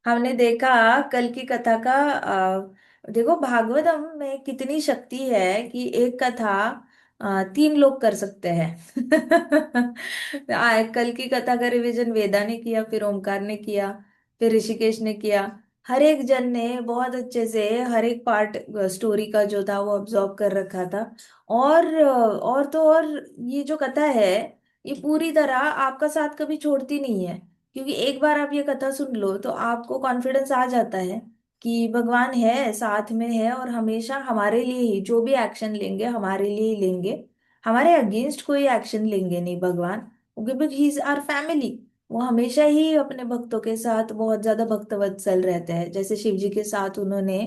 हमने देखा कल की कथा का। देखो भागवतम में कितनी शक्ति है कि एक कथा तीन लोग कर सकते हैं। कल की कथा का रिवीजन वेदा ने किया, फिर ओमकार ने किया, फिर ऋषिकेश ने किया। हर एक जन ने बहुत अच्छे से हर एक पार्ट स्टोरी का जो था वो ऑब्जॉर्व कर रखा था। और तो और ये जो कथा है ये पूरी तरह आपका साथ कभी छोड़ती नहीं है। क्योंकि एक बार आप ये कथा सुन लो तो आपको कॉन्फिडेंस आ जाता है कि भगवान है, साथ में है और हमेशा हमारे लिए ही जो भी एक्शन लेंगे हमारे लिए ही लेंगे। हमारे अगेंस्ट कोई एक्शन लेंगे नहीं भगवान, क्योंकि ही इज आवर फैमिली। वो हमेशा ही अपने भक्तों के साथ बहुत ज्यादा भक्तवत्सल रहते हैं। जैसे शिव जी के साथ उन्होंने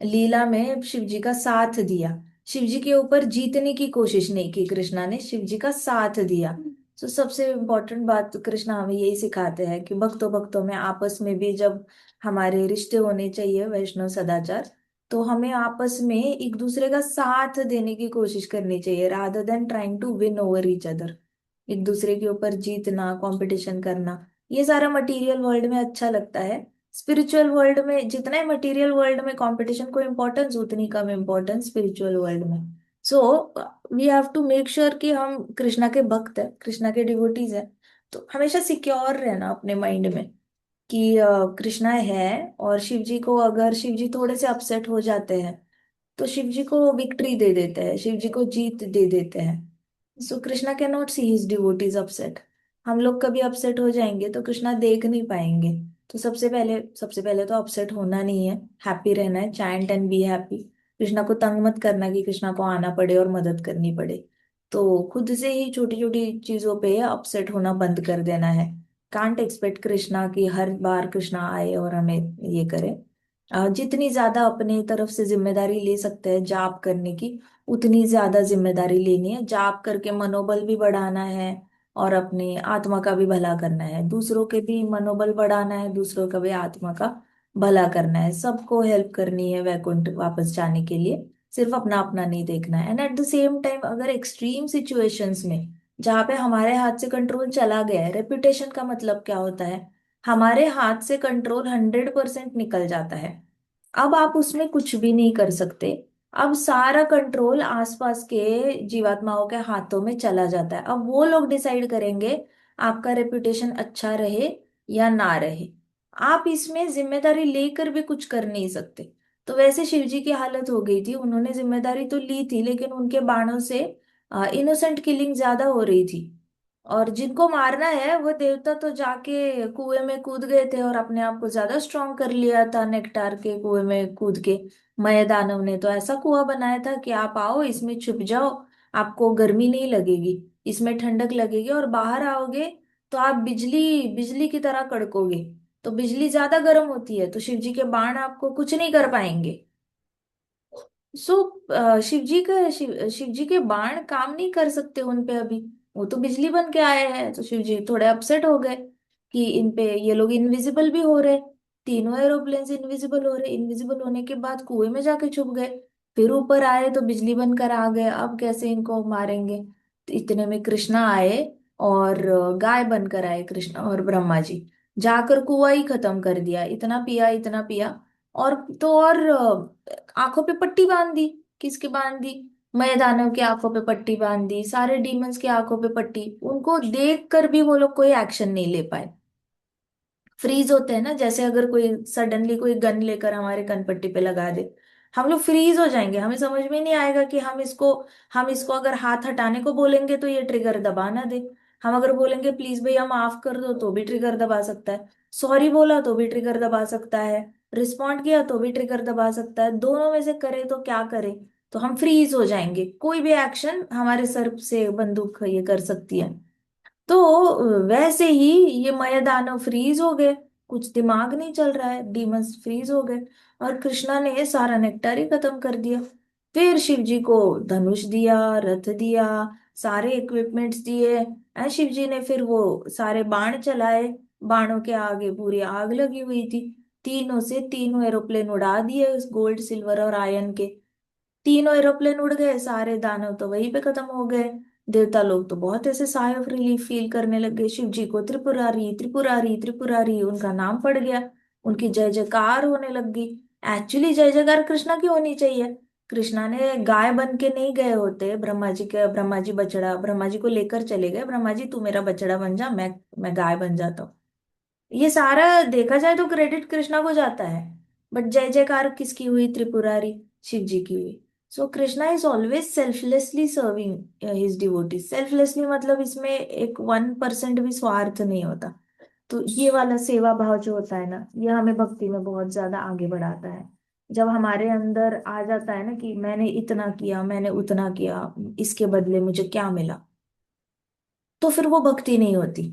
लीला में शिव जी का साथ दिया। शिव जी के ऊपर जीतने की कोशिश नहीं की, कृष्णा ने शिव जी का साथ दिया। तो सबसे इम्पोर्टेंट बात तो कृष्णा हमें यही सिखाते हैं कि भक्तों भक्तों में आपस में भी जब हमारे रिश्ते होने चाहिए वैष्णव सदाचार, तो हमें आपस में एक दूसरे का साथ देने की कोशिश करनी चाहिए, rather than trying to win over each other. एक दूसरे के ऊपर जीतना, कंपटीशन करना, ये सारा मटेरियल वर्ल्ड में अच्छा लगता है। स्पिरिचुअल वर्ल्ड में जितना ही मटेरियल वर्ल्ड में कंपटीशन को इम्पोर्टेंस, उतनी कम इम्पोर्टेंस स्पिरिचुअल वर्ल्ड में। So we have to make sure कि हम कृष्णा के भक्त है, कृष्णा के डिवोटीज है। तो हमेशा सिक्योर रहना अपने माइंड में कि कृष्णा है। और शिव जी को अगर शिव जी थोड़े से अपसेट हो जाते हैं तो शिव जी को विक्ट्री दे देते हैं, शिव जी को जीत दे देते हैं। So Krishna can not see his devotees upset. हम लोग कभी अपसेट हो जाएंगे तो कृष्णा देख नहीं पाएंगे। तो सबसे पहले तो अपसेट होना नहीं है, हैप्पी रहना है, chant and be happy. Krishna को तंग मत करना कि कृष्णा को आना पड़े और मदद करनी पड़े। तो खुद से ही छोटी छोटी चीजों पे अपसेट होना बंद कर देना है। कांट एक्सपेक्ट कृष्णा कि हर बार कृष्णा आए और हमें ये करे। जितनी ज्यादा अपने तरफ से जिम्मेदारी ले सकते हैं जाप करने की, उतनी ज्यादा जिम्मेदारी लेनी है। जाप करके मनोबल भी बढ़ाना है और अपनी आत्मा का भी भला करना है, दूसरों के भी मनोबल बढ़ाना है, दूसरों का भी आत्मा का भला करना है, सबको हेल्प करनी है वैकुंठ वापस जाने के लिए। सिर्फ अपना अपना नहीं देखना है। And at the same time अगर एक्सट्रीम सिचुएशंस में जहाँ पे हमारे हाथ से कंट्रोल चला गया है, रेपुटेशन का मतलब क्या होता है, हमारे हाथ से कंट्रोल 100% निकल जाता है। अब आप उसमें कुछ भी नहीं कर सकते। अब सारा कंट्रोल आसपास के जीवात्माओं के हाथों में चला जाता है। अब वो लोग डिसाइड करेंगे आपका रेपुटेशन अच्छा रहे या ना रहे। आप इसमें जिम्मेदारी लेकर भी कुछ कर नहीं सकते। तो वैसे शिव जी की हालत हो गई थी, उन्होंने जिम्मेदारी तो ली थी लेकिन उनके बाणों से इनोसेंट किलिंग ज्यादा हो रही थी। और जिनको मारना है वो देवता तो जाके कुएं में कूद गए थे और अपने आप को ज्यादा स्ट्रांग कर लिया था नेक्टार के कुएं में कूद के। मय दानव ने तो ऐसा कुआं बनाया था कि आप आओ इसमें छुप जाओ, आपको गर्मी नहीं लगेगी, इसमें ठंडक लगेगी, और बाहर आओगे तो आप बिजली बिजली की तरह कड़कोगे। तो बिजली ज्यादा गर्म होती है तो शिव जी के बाण आपको कुछ नहीं कर पाएंगे। सो शिव जी के बाण काम नहीं कर सकते उन पे अभी। वो तो बिजली बन के आए हैं, तो शिव जी थोड़े अपसेट हो गए कि इन पे ये लोग इनविजिबल भी हो रहे। तीनों एरोप्लेन इनविजिबल हो रहे, इनविजिबल होने के बाद कुएं में जाके छुप गए। फिर ऊपर आए तो बिजली बनकर आ गए, अब कैसे इनको मारेंगे। तो इतने में कृष्णा आए और गाय बनकर आए कृष्णा और ब्रह्मा जी। जाकर कुआं ही खत्म कर दिया, इतना पिया इतना पिया। और तो और आंखों पे पट्टी बांध दी। किसकी बांध दी? मय दानव की आंखों पे पट्टी बांध दी, सारे डीमंस की आंखों पे पट्टी। उनको देख कर भी वो लोग कोई एक्शन नहीं ले पाए। फ्रीज होते हैं ना, जैसे अगर कोई सडनली कोई गन लेकर हमारे कनपट्टी पे लगा दे, हम लोग फ्रीज हो जाएंगे। हमें समझ में नहीं आएगा कि हम इसको अगर हाथ हटाने को बोलेंगे तो ये ट्रिगर दबा ना दे। हम अगर बोलेंगे प्लीज भैया माफ कर दो तो भी ट्रिगर दबा सकता है, सॉरी बोला तो भी ट्रिगर दबा सकता है, रिस्पॉन्ड किया तो भी ट्रिगर दबा सकता है। दोनों में से करे तो क्या करे? तो हम फ्रीज हो जाएंगे, कोई भी एक्शन हमारे सर से बंदूक ये कर सकती है। तो वैसे ही ये मय दानव फ्रीज हो गए, कुछ दिमाग नहीं चल रहा है, डीमंस फ्रीज हो गए। और कृष्णा ने सारा नेक्टर ही खत्म कर दिया। फिर शिव जी को धनुष दिया, रथ दिया, सारे इक्विपमेंट्स दिए। शिव जी ने फिर वो सारे बाण चलाए, बाणों के आगे पूरी आग लगी हुई थी। तीनों से तीनों एरोप्लेन उड़ा दिए उस गोल्ड सिल्वर और आयन के। तीनों एरोप्लेन उड़ गए, सारे दानव तो वहीं पे खत्म हो गए। देवता लोग तो बहुत ऐसे साई ऑफ रिलीफ फील करने लग गए। शिव जी को त्रिपुरारी त्रिपुरारी त्रिपुरारी उनका नाम पड़ गया। उनकी जय जयकार होने लगी। एक्चुअली जय जयकार कृष्णा की होनी चाहिए। कृष्णा ने गाय बन के नहीं गए होते ब्रह्मा जी के, ब्रह्मा जी बछड़ा, ब्रह्मा जी को लेकर चले गए, ब्रह्मा जी तू मेरा बछड़ा बन जा, मैं गाय बन जाता हूँ। ये सारा देखा जाए तो क्रेडिट कृष्णा को जाता है। बट जय जयकार किसकी हुई? त्रिपुरारी शिव जी की हुई। So Krishna is always selflessly serving his devotee. Selflessly मतलब इसमें एक 1% भी स्वार्थ नहीं होता। तो ये वाला सेवा भाव जो होता है ना, ये हमें भक्ति में बहुत ज्यादा आगे बढ़ाता है। जब हमारे अंदर आ जाता है ना कि मैंने इतना किया, मैंने उतना किया, इसके बदले मुझे क्या मिला, तो फिर वो भक्ति नहीं होती।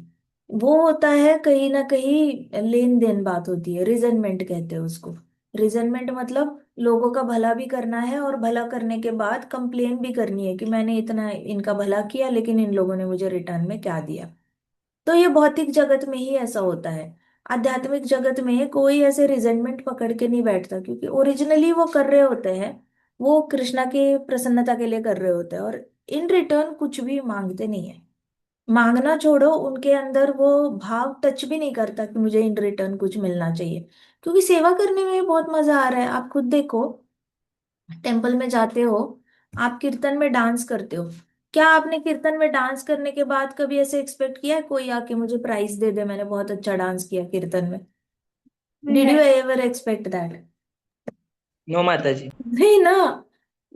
वो होता है कहीं ना कहीं लेन देन बात होती है, रिजनमेंट कहते हैं उसको। रिजनमेंट मतलब लोगों का भला भी करना है और भला करने के बाद कंप्लेन भी करनी है कि मैंने इतना इनका भला किया लेकिन इन लोगों ने मुझे रिटर्न में क्या दिया। तो ये भौतिक जगत में ही ऐसा होता है। आध्यात्मिक जगत में कोई ऐसे रिजेंटमेंट पकड़ के नहीं बैठता, क्योंकि ओरिजिनली वो कर रहे होते हैं, वो कृष्णा के प्रसन्नता के लिए कर रहे होते हैं, और इन रिटर्न कुछ भी मांगते नहीं है। मांगना छोड़ो, उनके अंदर वो भाव टच भी नहीं करता कि मुझे इन रिटर्न कुछ मिलना चाहिए। क्योंकि सेवा करने में भी बहुत मजा आ रहा है। आप खुद देखो, टेम्पल में जाते हो, आप कीर्तन में डांस करते हो। क्या आपने कीर्तन में डांस करने के बाद कभी ऐसे एक्सपेक्ट किया है कोई आके मुझे प्राइज दे दे, मैंने बहुत अच्छा डांस किया कीर्तन में? डिड यू नहीं। Ever expect that? नो माता जी। नहीं ना।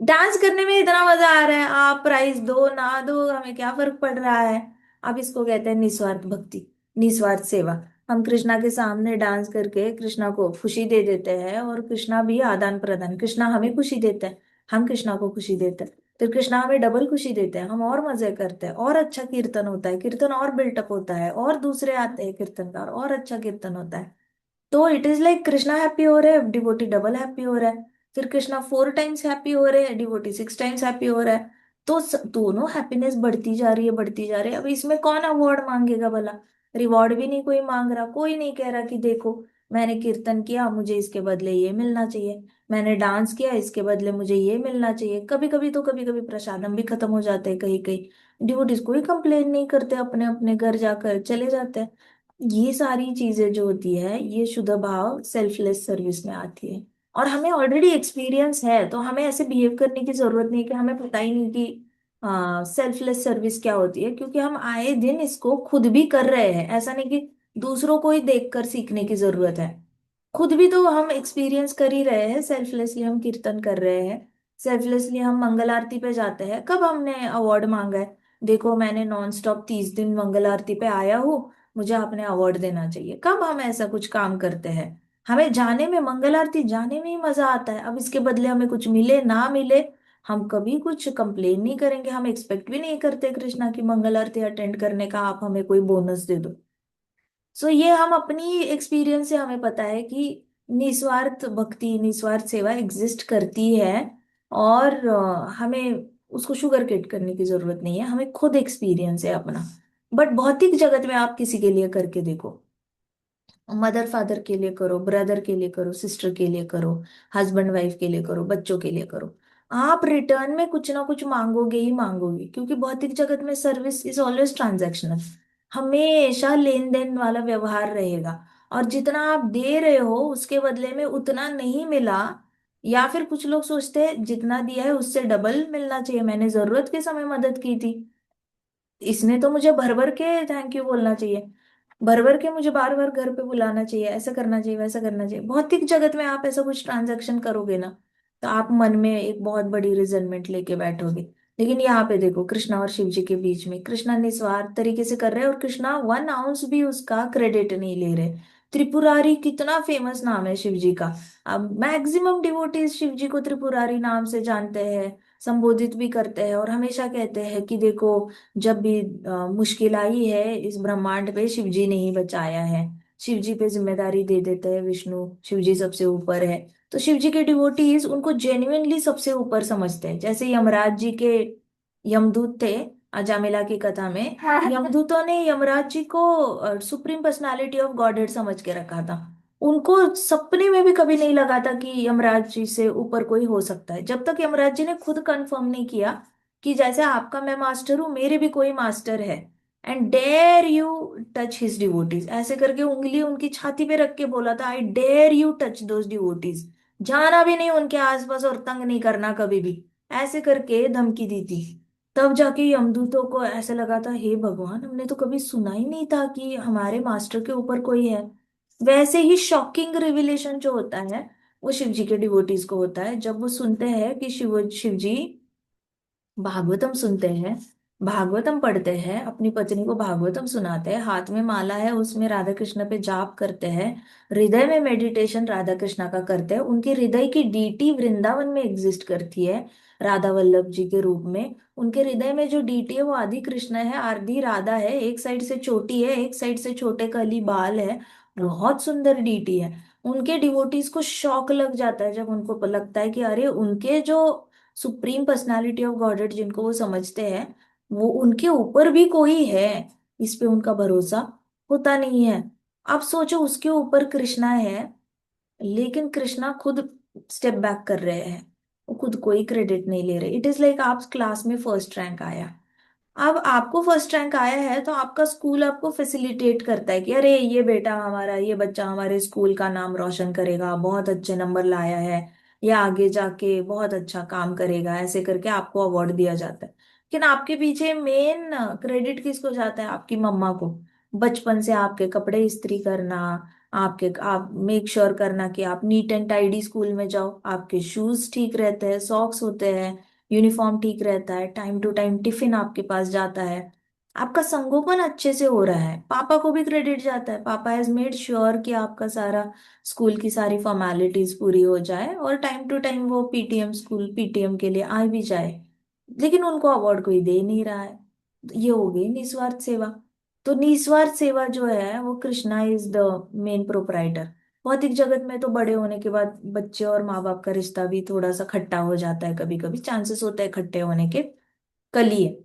डांस करने में इतना मजा आ रहा है, आप प्राइज दो ना दो हमें क्या फर्क पड़ रहा है। अब इसको कहते हैं निस्वार्थ भक्ति, निस्वार्थ सेवा। हम कृष्णा के सामने डांस करके कृष्णा को खुशी दे देते हैं, और कृष्णा भी आदान प्रदान, कृष्णा हमें खुशी देता है, हम कृष्णा को खुशी देते हैं, फिर कृष्णा हमें डबल खुशी देते हैं, हम और मजे करते हैं, और अच्छा कीर्तन होता है, कीर्तन और बिल्टअप होता है, और दूसरे आते हैं कीर्तनकार, और अच्छा कीर्तन होता है। तो it is like Krishna happy हो रहे हैं, डिवोटी डबल हैप्पी हो रहा है। फिर कृष्णा 4 टाइम्स हैप्पी हो रहे हैं, डिवोटी 6 टाइम्स हैप्पी हो रहा है। तो दोनों हैप्पीनेस बढ़ती जा रही है, बढ़ती जा रही है। अब इसमें कौन अवार्ड मांगेगा भला? रिवॉर्ड भी नहीं कोई मांग रहा, कोई नहीं कह रहा कि देखो मैंने कीर्तन किया, मुझे इसके बदले ये मिलना चाहिए, मैंने डांस किया, इसके बदले मुझे ये मिलना चाहिए। कभी कभी तो कभी कभी प्रसादम भी खत्म हो जाते हैं कहीं कहीं, डिवोटीज कोई कंप्लेन नहीं करते, अपने अपने घर जाकर चले जाते हैं। ये सारी चीजें जो होती है, ये शुद्ध भाव सेल्फलेस सर्विस में आती है। और हमें ऑलरेडी एक्सपीरियंस है, तो हमें ऐसे बिहेव करने की जरूरत नहीं कि हमें पता ही नहीं कि सेल्फलेस सर्विस क्या होती है, क्योंकि हम आए दिन इसको खुद भी कर रहे हैं। ऐसा नहीं कि दूसरों को ही देखकर सीखने की जरूरत है, खुद भी तो हम एक्सपीरियंस कर ही रहे हैं। सेल्फलेसली हम कीर्तन कर रहे हैं, सेल्फलेसली हम मंगल आरती पे जाते हैं। कब हमने अवार्ड मांगा है? देखो मैंने नॉन स्टॉप 30 दिन मंगल आरती पे आया हूँ, मुझे आपने अवार्ड देना चाहिए। कब हम ऐसा कुछ काम करते हैं? हमें जाने में, मंगल आरती जाने में ही मजा आता है। अब इसके बदले हमें कुछ मिले ना मिले, हम कभी कुछ कंप्लेन नहीं करेंगे। हम एक्सपेक्ट भी नहीं करते कृष्णा की मंगल आरती अटेंड करने का आप हमें कोई बोनस दे दो। सो ये हम अपनी एक्सपीरियंस से हमें पता है कि निस्वार्थ भक्ति, निस्वार्थ सेवा एग्जिस्ट करती है। और हमें उसको शुगर केट करने की जरूरत नहीं है, हमें खुद एक्सपीरियंस है अपना। बट भौतिक जगत में आप किसी के लिए करके देखो, मदर फादर के लिए करो, ब्रदर के लिए करो, सिस्टर के लिए करो, हस्बैंड वाइफ के लिए करो, बच्चों के लिए करो, आप रिटर्न में कुछ ना कुछ मांगोगे ही मांगोगे। क्योंकि भौतिक जगत में सर्विस इज ऑलवेज ट्रांजैक्शनल, हमेशा लेन देन वाला व्यवहार रहेगा। और जितना आप दे रहे हो उसके बदले में उतना नहीं मिला, या फिर कुछ लोग सोचते हैं जितना दिया है उससे डबल मिलना चाहिए, मैंने जरूरत के समय मदद की थी, इसने तो मुझे भर भर के थैंक यू बोलना चाहिए, भर भर के मुझे बार बार घर पे बुलाना चाहिए, ऐसा करना चाहिए, वैसा करना चाहिए। भौतिक जगत में आप ऐसा कुछ ट्रांजैक्शन करोगे ना, तो आप मन में एक बहुत बड़ी रिजनमेंट लेके बैठोगे। लेकिन यहाँ पे देखो, कृष्णा और शिव जी के बीच में कृष्णा निस्वार्थ तरीके से कर रहे हैं, और कृष्णा 1 आउंस भी उसका क्रेडिट नहीं ले रहे। त्रिपुरारी कितना फेमस नाम है शिव जी का। अब मैक्सिमम डिवोटीज शिव जी को त्रिपुरारी नाम से जानते हैं, संबोधित भी करते हैं, और हमेशा कहते हैं कि देखो जब भी मुश्किल आई है इस ब्रह्मांड पे, शिव जी ने ही बचाया है। शिव जी पे जिम्मेदारी दे देते हैं विष्णु, शिव जी सबसे ऊपर है। तो शिव जी के डिवोटीज उनको जेन्युइनली सबसे ऊपर समझते हैं। जैसे यमराज जी के यमदूत थे अजामिला की कथा में, यमदूतों ने यमराज जी को सुप्रीम पर्सनालिटी ऑफ गॉडहेड समझ के रखा था। उनको सपने में भी कभी नहीं लगा था कि यमराज जी से ऊपर कोई हो सकता है, जब तक यमराज जी ने खुद कंफर्म नहीं किया कि जैसे आपका मैं मास्टर हूं, मेरे भी कोई मास्टर है। And dare you touch his devotees, ऐसे करके उंगली उनकी छाती पे रख के बोला था, I dare you touch those devotees, जाना भी नहीं उनके आसपास और तंग नहीं करना कभी भी, ऐसे करके धमकी दी थी। तब जाके यमदूतों को ऐसे लगा था, हे भगवान, हमने तो कभी सुना ही नहीं था कि हमारे मास्टर के ऊपर कोई है। वैसे ही शॉकिंग रिविलेशन जो होता है वो शिव जी के डिवोटीज को होता है, जब वो सुनते हैं कि शिव जी भागवतम सुनते हैं, भागवतम पढ़ते हैं, अपनी पत्नी को भागवतम सुनाते हैं, हाथ में माला है उसमें राधा कृष्ण पे जाप करते हैं, हृदय में मेडिटेशन राधा कृष्णा का करते हैं, उनके हृदय की डीटी वृंदावन में एग्जिस्ट करती है राधा वल्लभ जी के रूप में। उनके हृदय में जो डीटी है वो आदि कृष्ण है, आदि राधा है, एक साइड से छोटी है, एक साइड से छोटे कली बाल है, बहुत सुंदर डीटी है। उनके डिवोटीज को शौक लग जाता है जब उनको लगता है कि अरे उनके जो सुप्रीम पर्सनालिटी ऑफ गॉडेड जिनको वो समझते हैं, वो उनके ऊपर भी कोई है, इस पे उनका भरोसा होता नहीं है। आप सोचो उसके ऊपर कृष्णा है, लेकिन कृष्णा खुद स्टेप बैक कर रहे हैं, वो खुद कोई क्रेडिट नहीं ले रहे। इट इज लाइक आप क्लास में फर्स्ट रैंक आया, अब आपको फर्स्ट रैंक आया है तो आपका स्कूल आपको फैसिलिटेट करता है कि अरे ये बेटा हमारा, ये बच्चा हमारे स्कूल का नाम रोशन करेगा, बहुत अच्छे नंबर लाया है, या आगे जाके बहुत अच्छा काम करेगा, ऐसे करके आपको अवार्ड दिया जाता है। लेकिन आपके पीछे मेन क्रेडिट किसको जाता है? आपकी मम्मा को। बचपन से आपके कपड़े इस्त्री करना, आप मेक श्योर करना कि आप नीट एंड टाइडी स्कूल में जाओ, आपके शूज ठीक रहते हैं, सॉक्स होते हैं, यूनिफॉर्म ठीक रहता है, टाइम टू टाइम टिफिन आपके पास जाता है, आपका संगोपन अच्छे से हो रहा है, पापा को भी क्रेडिट जाता है, पापा हैज मेड श्योर कि आपका सारा स्कूल की सारी फॉर्मेलिटीज पूरी हो जाए और टाइम टू टाइम वो पीटीएम स्कूल पीटीएम के लिए आ भी जाए। लेकिन उनको अवार्ड कोई दे नहीं रहा है। ये हो गई निस्वार्थ सेवा। तो निस्वार्थ सेवा जो है वो Krishna is the main proprietor. भौतिक जगत में तो बड़े होने के बाद बच्चे और माँ बाप का रिश्ता भी थोड़ा सा खट्टा हो जाता है, कभी कभी चांसेस होते हैं खट्टे होने के, कलिए,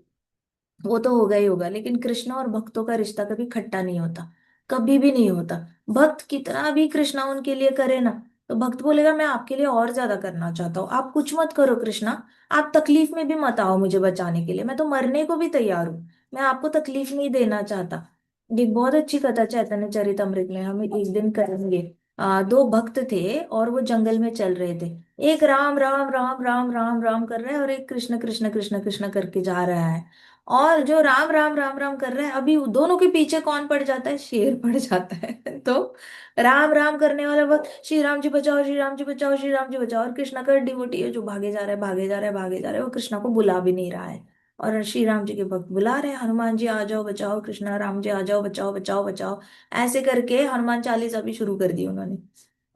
वो तो होगा ही होगा। लेकिन कृष्ण और भक्तों का रिश्ता कभी खट्टा नहीं होता, कभी भी नहीं होता। भक्त कितना भी कृष्णा उनके लिए करे ना, तो भक्त बोलेगा मैं आपके लिए और ज्यादा करना चाहता हूँ, आप कुछ मत करो कृष्णा, आप तकलीफ में भी मत आओ मुझे बचाने के लिए, मैं तो मरने को भी तैयार हूँ, मैं आपको तकलीफ नहीं देना चाहता। एक बहुत अच्छी कथा चैतन्य चरितमृत में हम एक दिन करेंगे। दो भक्त थे और वो जंगल में चल रहे थे, एक राम राम राम राम राम राम कर रहा है और एक कृष्ण कृष्ण कृष्ण कृष्ण करके जा रहा है। और जो राम राम राम राम कर रहा है, अभी दोनों के पीछे कौन पड़ जाता है? शेर पड़ जाता है। तो राम राम करने वाला वक्त श्री राम जी बचाओ, श्री राम जी बचाओ, श्री राम जी बचाओ, और कृष्णा का डिवोटी है जो भागे जा रहा है, भागे जा रहा है, भागे जा रहा है, वो कृष्णा को बुला भी नहीं रहा है। और श्री राम जी के भक्त बुला रहे हैं, हनुमान जी आ जाओ बचाओ, कृष्णा राम जी आ जाओ बचाओ बचाओ बचाओ, ऐसे करके हनुमान चालीसा भी शुरू कर दी उन्होंने।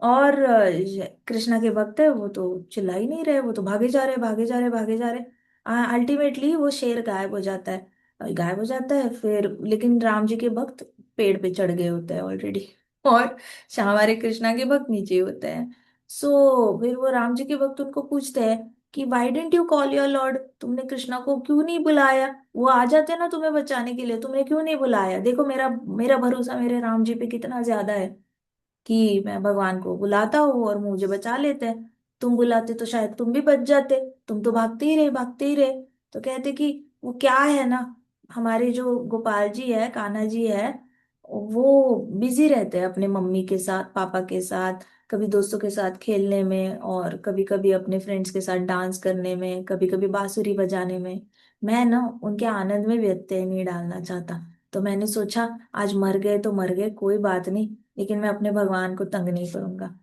और कृष्णा के भक्त है वो तो चिल्ला ही नहीं रहे, वो तो भागे जा रहे भागे जा रहे भागे जा रहे। अल्टीमेटली वो शेर गायब हो जाता है, गायब हो जाता है फिर, लेकिन राम जी के भक्त पेड़ पे चढ़ गए होते हैं ऑलरेडी। और हमारे कृष्णा के भक्त नीचे होते हैं। सो फिर वो राम जी के भक्त उनको पूछते हैं कि why don't you call your lord, तुमने कृष्णा को क्यों नहीं बुलाया? वो आ जाते ना तुम्हें बचाने के लिए, तुमने क्यों नहीं बुलाया? देखो मेरा मेरा भरोसा मेरे राम जी पे कितना ज्यादा है कि मैं भगवान को बुलाता हूँ और मुझे बचा लेते हैं, तुम बुलाते तो शायद तुम भी बच जाते, तुम तो भागते ही रहे भागते ही रहे। तो कहते कि वो क्या है ना, हमारे जो गोपाल जी है, कान्हा जी है, वो बिजी रहते हैं अपने मम्मी के साथ, पापा के साथ, कभी दोस्तों के साथ खेलने में, और कभी कभी अपने फ्रेंड्स के साथ डांस करने में, कभी कभी बांसुरी बजाने में। मैं ना उनके आनंद में व्यत्यय नहीं डालना चाहता। तो मैंने सोचा आज मर गए तो मर गए, कोई बात नहीं, लेकिन मैं अपने भगवान को तंग नहीं करूंगा।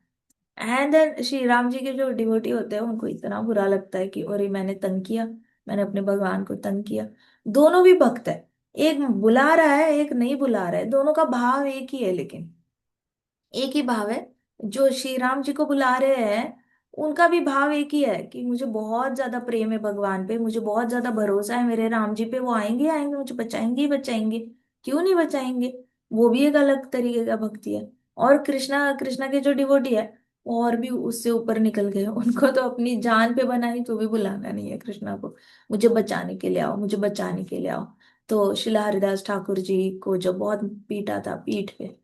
एंड देन श्री राम जी के जो डिवोटी होते हैं उनको इतना बुरा लगता है कि अरे मैंने तंग किया, मैंने अपने भगवान को तंग किया। दोनों भी भक्त है, एक बुला रहा है एक नहीं बुला रहा है, दोनों का भाव एक ही है, लेकिन एक ही भाव है। जो श्री राम जी को बुला रहे हैं उनका भी भाव एक ही है कि मुझे बहुत ज्यादा प्रेम है भगवान पे, मुझे बहुत ज्यादा भरोसा है मेरे राम जी पे, वो आएंगे आएंगे मुझे बचाएंगे ही बचाएंगे, क्यों नहीं बचाएंगे। वो भी एक अलग तरीके का भक्ति है। और कृष्णा कृष्णा के जो डिवोटी है वो और भी उससे ऊपर निकल गए, उनको तो अपनी जान पे बनाई तो भी बुलाना नहीं है कृष्णा को, मुझे बचाने के लिए आओ, मुझे बचाने के लिए आओ। तो शिला हरिदास ठाकुर जी को जब बहुत पीटा था पीठ पे,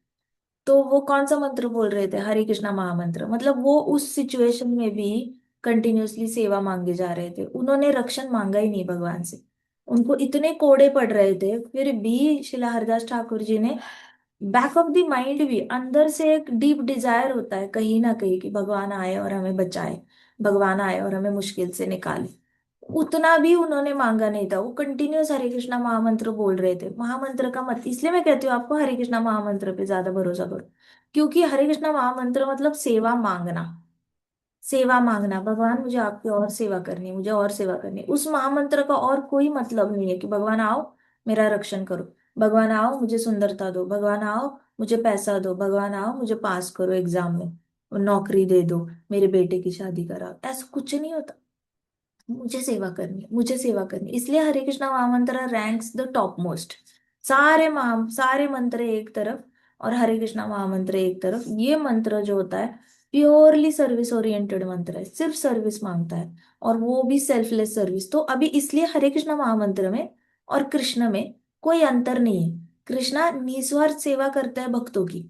तो वो कौन सा मंत्र बोल रहे थे? हरे कृष्णा महामंत्र। मतलब वो उस सिचुएशन में भी कंटिन्यूअसली सेवा मांगे जा रहे थे, उन्होंने रक्षण मांगा ही नहीं भगवान से, उनको इतने कोड़े पड़ रहे थे, फिर भी शिला हरदास ठाकुर जी ने बैक ऑफ द माइंड भी अंदर से एक डीप डिजायर होता है कहीं ना कहीं कि भगवान आए और हमें बचाए, भगवान आए और हमें मुश्किल से निकाले। उतना भी उन्होंने मांगा नहीं था, वो कंटिन्यूस हरे कृष्णा महामंत्र बोल रहे थे। महामंत्र का मत, इसलिए मैं कहती हूँ आपको हरे कृष्णा महामंत्र पे ज्यादा भरोसा करो, क्योंकि हरे कृष्णा महामंत्र मतलब सेवा मांगना। सेवा मांगना, भगवान मुझे आपकी और सेवा करनी है, मुझे और सेवा करनी है। उस महामंत्र का और कोई मतलब नहीं है कि भगवान आओ मेरा रक्षण करो, भगवान आओ मुझे सुंदरता दो, भगवान आओ मुझे पैसा दो, भगवान आओ मुझे पास करो एग्जाम में, नौकरी दे दो, मेरे बेटे की शादी कराओ। ऐसा कुछ नहीं होता। मुझे सेवा करनी है, मुझे सेवा करनी है। इसलिए हरे कृष्णा महामंत्र रैंक्स द टॉप मोस्ट। सारे मंत्र एक तरफ और हरे कृष्णा महामंत्र एक तरफ। ये मंत्र जो होता है प्योरली सर्विस ओरिएंटेड मंत्र है, सिर्फ सर्विस मांगता है, और वो भी सेल्फलेस सर्विस। तो अभी इसलिए हरे कृष्णा महामंत्र में और कृष्ण में कोई अंतर नहीं है। कृष्णा निस्वार्थ सेवा करता है भक्तों की,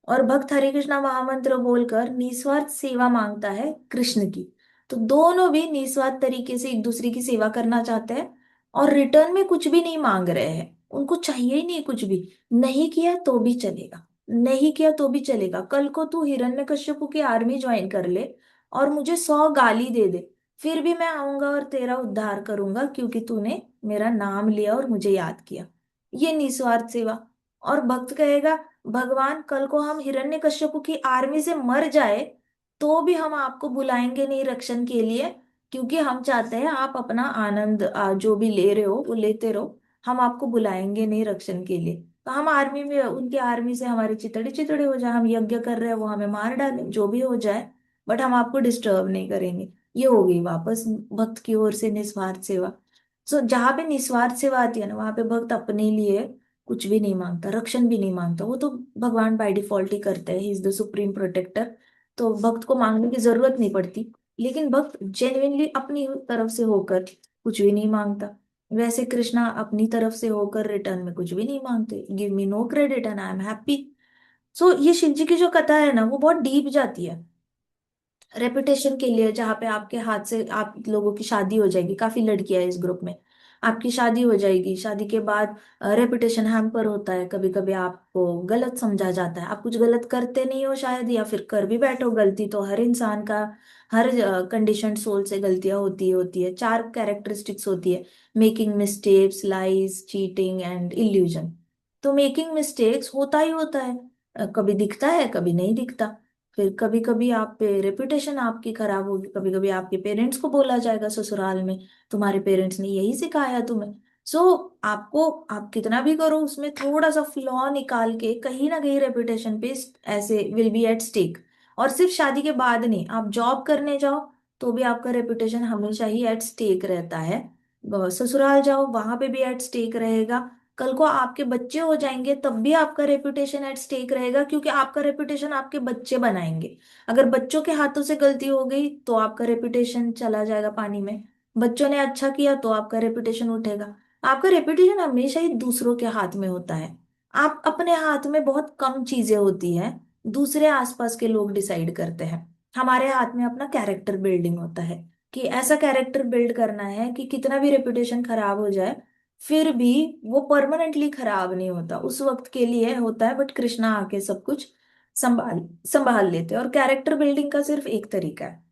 और भक्त हरे कृष्णा महामंत्र बोलकर निस्वार्थ सेवा मांगता है कृष्ण की। तो दोनों भी निस्वार्थ तरीके से एक दूसरे की सेवा करना चाहते हैं, और रिटर्न में कुछ भी नहीं मांग रहे हैं। उनको चाहिए ही नहीं कुछ भी। नहीं किया तो भी चलेगा, नहीं किया तो भी चलेगा। कल को तू हिरण्यकश्यपु की आर्मी ज्वाइन कर ले और मुझे 100 गाली दे दे, फिर भी मैं आऊंगा और तेरा उद्धार करूंगा, क्योंकि तूने मेरा नाम लिया और मुझे याद किया। ये निस्वार्थ सेवा। और भक्त कहेगा भगवान कल को हम हिरण्यकश्यपु की आर्मी से मर जाए तो भी हम आपको बुलाएंगे नहीं रक्षण के लिए, क्योंकि हम चाहते हैं आप अपना आनंद जो भी ले रहे हो वो लेते रहो, हम आपको बुलाएंगे नहीं रक्षण के लिए। तो हम आर्मी में, उनकी आर्मी से हमारे चितड़े चितड़े हो जाए, हम यज्ञ कर रहे हैं वो हमें मार डाले, जो भी हो जाए, बट हम आपको डिस्टर्ब नहीं करेंगे। ये हो गई वापस भक्त की ओर से निस्वार्थ सेवा। सो जहाँ पे निस्वार्थ सेवा आती है ना, वहां पे भक्त अपने लिए कुछ भी नहीं मांगता, रक्षण भी नहीं मांगता। वो तो भगवान बाय डिफॉल्ट ही करते हैं, he is the supreme protector. तो भक्त को मांगने की जरूरत नहीं पड़ती। लेकिन भक्त जेन्युइनली अपनी तरफ से होकर कुछ भी नहीं मांगता। वैसे कृष्णा अपनी तरफ से होकर रिटर्न में कुछ भी नहीं मांगते, give me no credit and I am happy. So ये शिव जी की जो कथा है ना, वो बहुत डीप जाती है। रेपुटेशन के लिए, जहाँ पे आपके हाथ से आप लोगों की शादी हो जाएगी, काफी लड़कियां हैं इस ग्रुप में, आपकी शादी हो जाएगी, शादी के बाद रेपुटेशन हैम्पर होता है, कभी कभी आपको गलत समझा जाता है, आप कुछ गलत करते नहीं हो शायद, या फिर कर भी बैठो गलती, तो हर इंसान का, हर कंडीशन सोल से गलतियां होती है। 4 कैरेक्टरिस्टिक्स होती है: making mistakes, lies, cheating and illusion. तो मेकिंग मिस्टेक्स होता ही होता है, कभी दिखता है कभी नहीं दिखता। फिर कभी कभी आप पे रेपुटेशन आपकी खराब होगी, कभी कभी आपके पेरेंट्स को बोला जाएगा ससुराल में तुम्हारे पेरेंट्स ने यही सिखाया तुम्हें। सो आपको, आप कितना भी करो उसमें थोड़ा सा फ्लॉ निकाल के, कहीं ना कहीं रेपुटेशन पे ऐसे विल बी एट स्टेक। और सिर्फ शादी के बाद नहीं, आप जॉब करने जाओ तो भी आपका रेपुटेशन हमेशा ही एट स्टेक रहता है। ससुराल जाओ वहां पे भी एट स्टेक रहेगा। कल को आपके बच्चे हो जाएंगे तब भी आपका रेपुटेशन एट स्टेक रहेगा, क्योंकि आपका रेपुटेशन आपके बच्चे बनाएंगे। अगर बच्चों के हाथों से गलती हो गई तो आपका रेपुटेशन चला जाएगा पानी में। बच्चों ने अच्छा किया तो आपका रेपुटेशन उठेगा। आपका रेपुटेशन हमेशा ही दूसरों के हाथ में होता है। आप अपने हाथ में बहुत कम चीजें होती हैं, दूसरे आसपास के लोग डिसाइड करते हैं। हमारे हाथ में अपना कैरेक्टर बिल्डिंग होता है, कि ऐसा कैरेक्टर बिल्ड करना है कि कितना भी रेपुटेशन खराब हो जाए फिर भी वो परमानेंटली खराब नहीं होता, उस वक्त के लिए होता है, बट कृष्णा आके सब कुछ संभाल संभाल लेते हैं। और कैरेक्टर बिल्डिंग का सिर्फ एक तरीका है,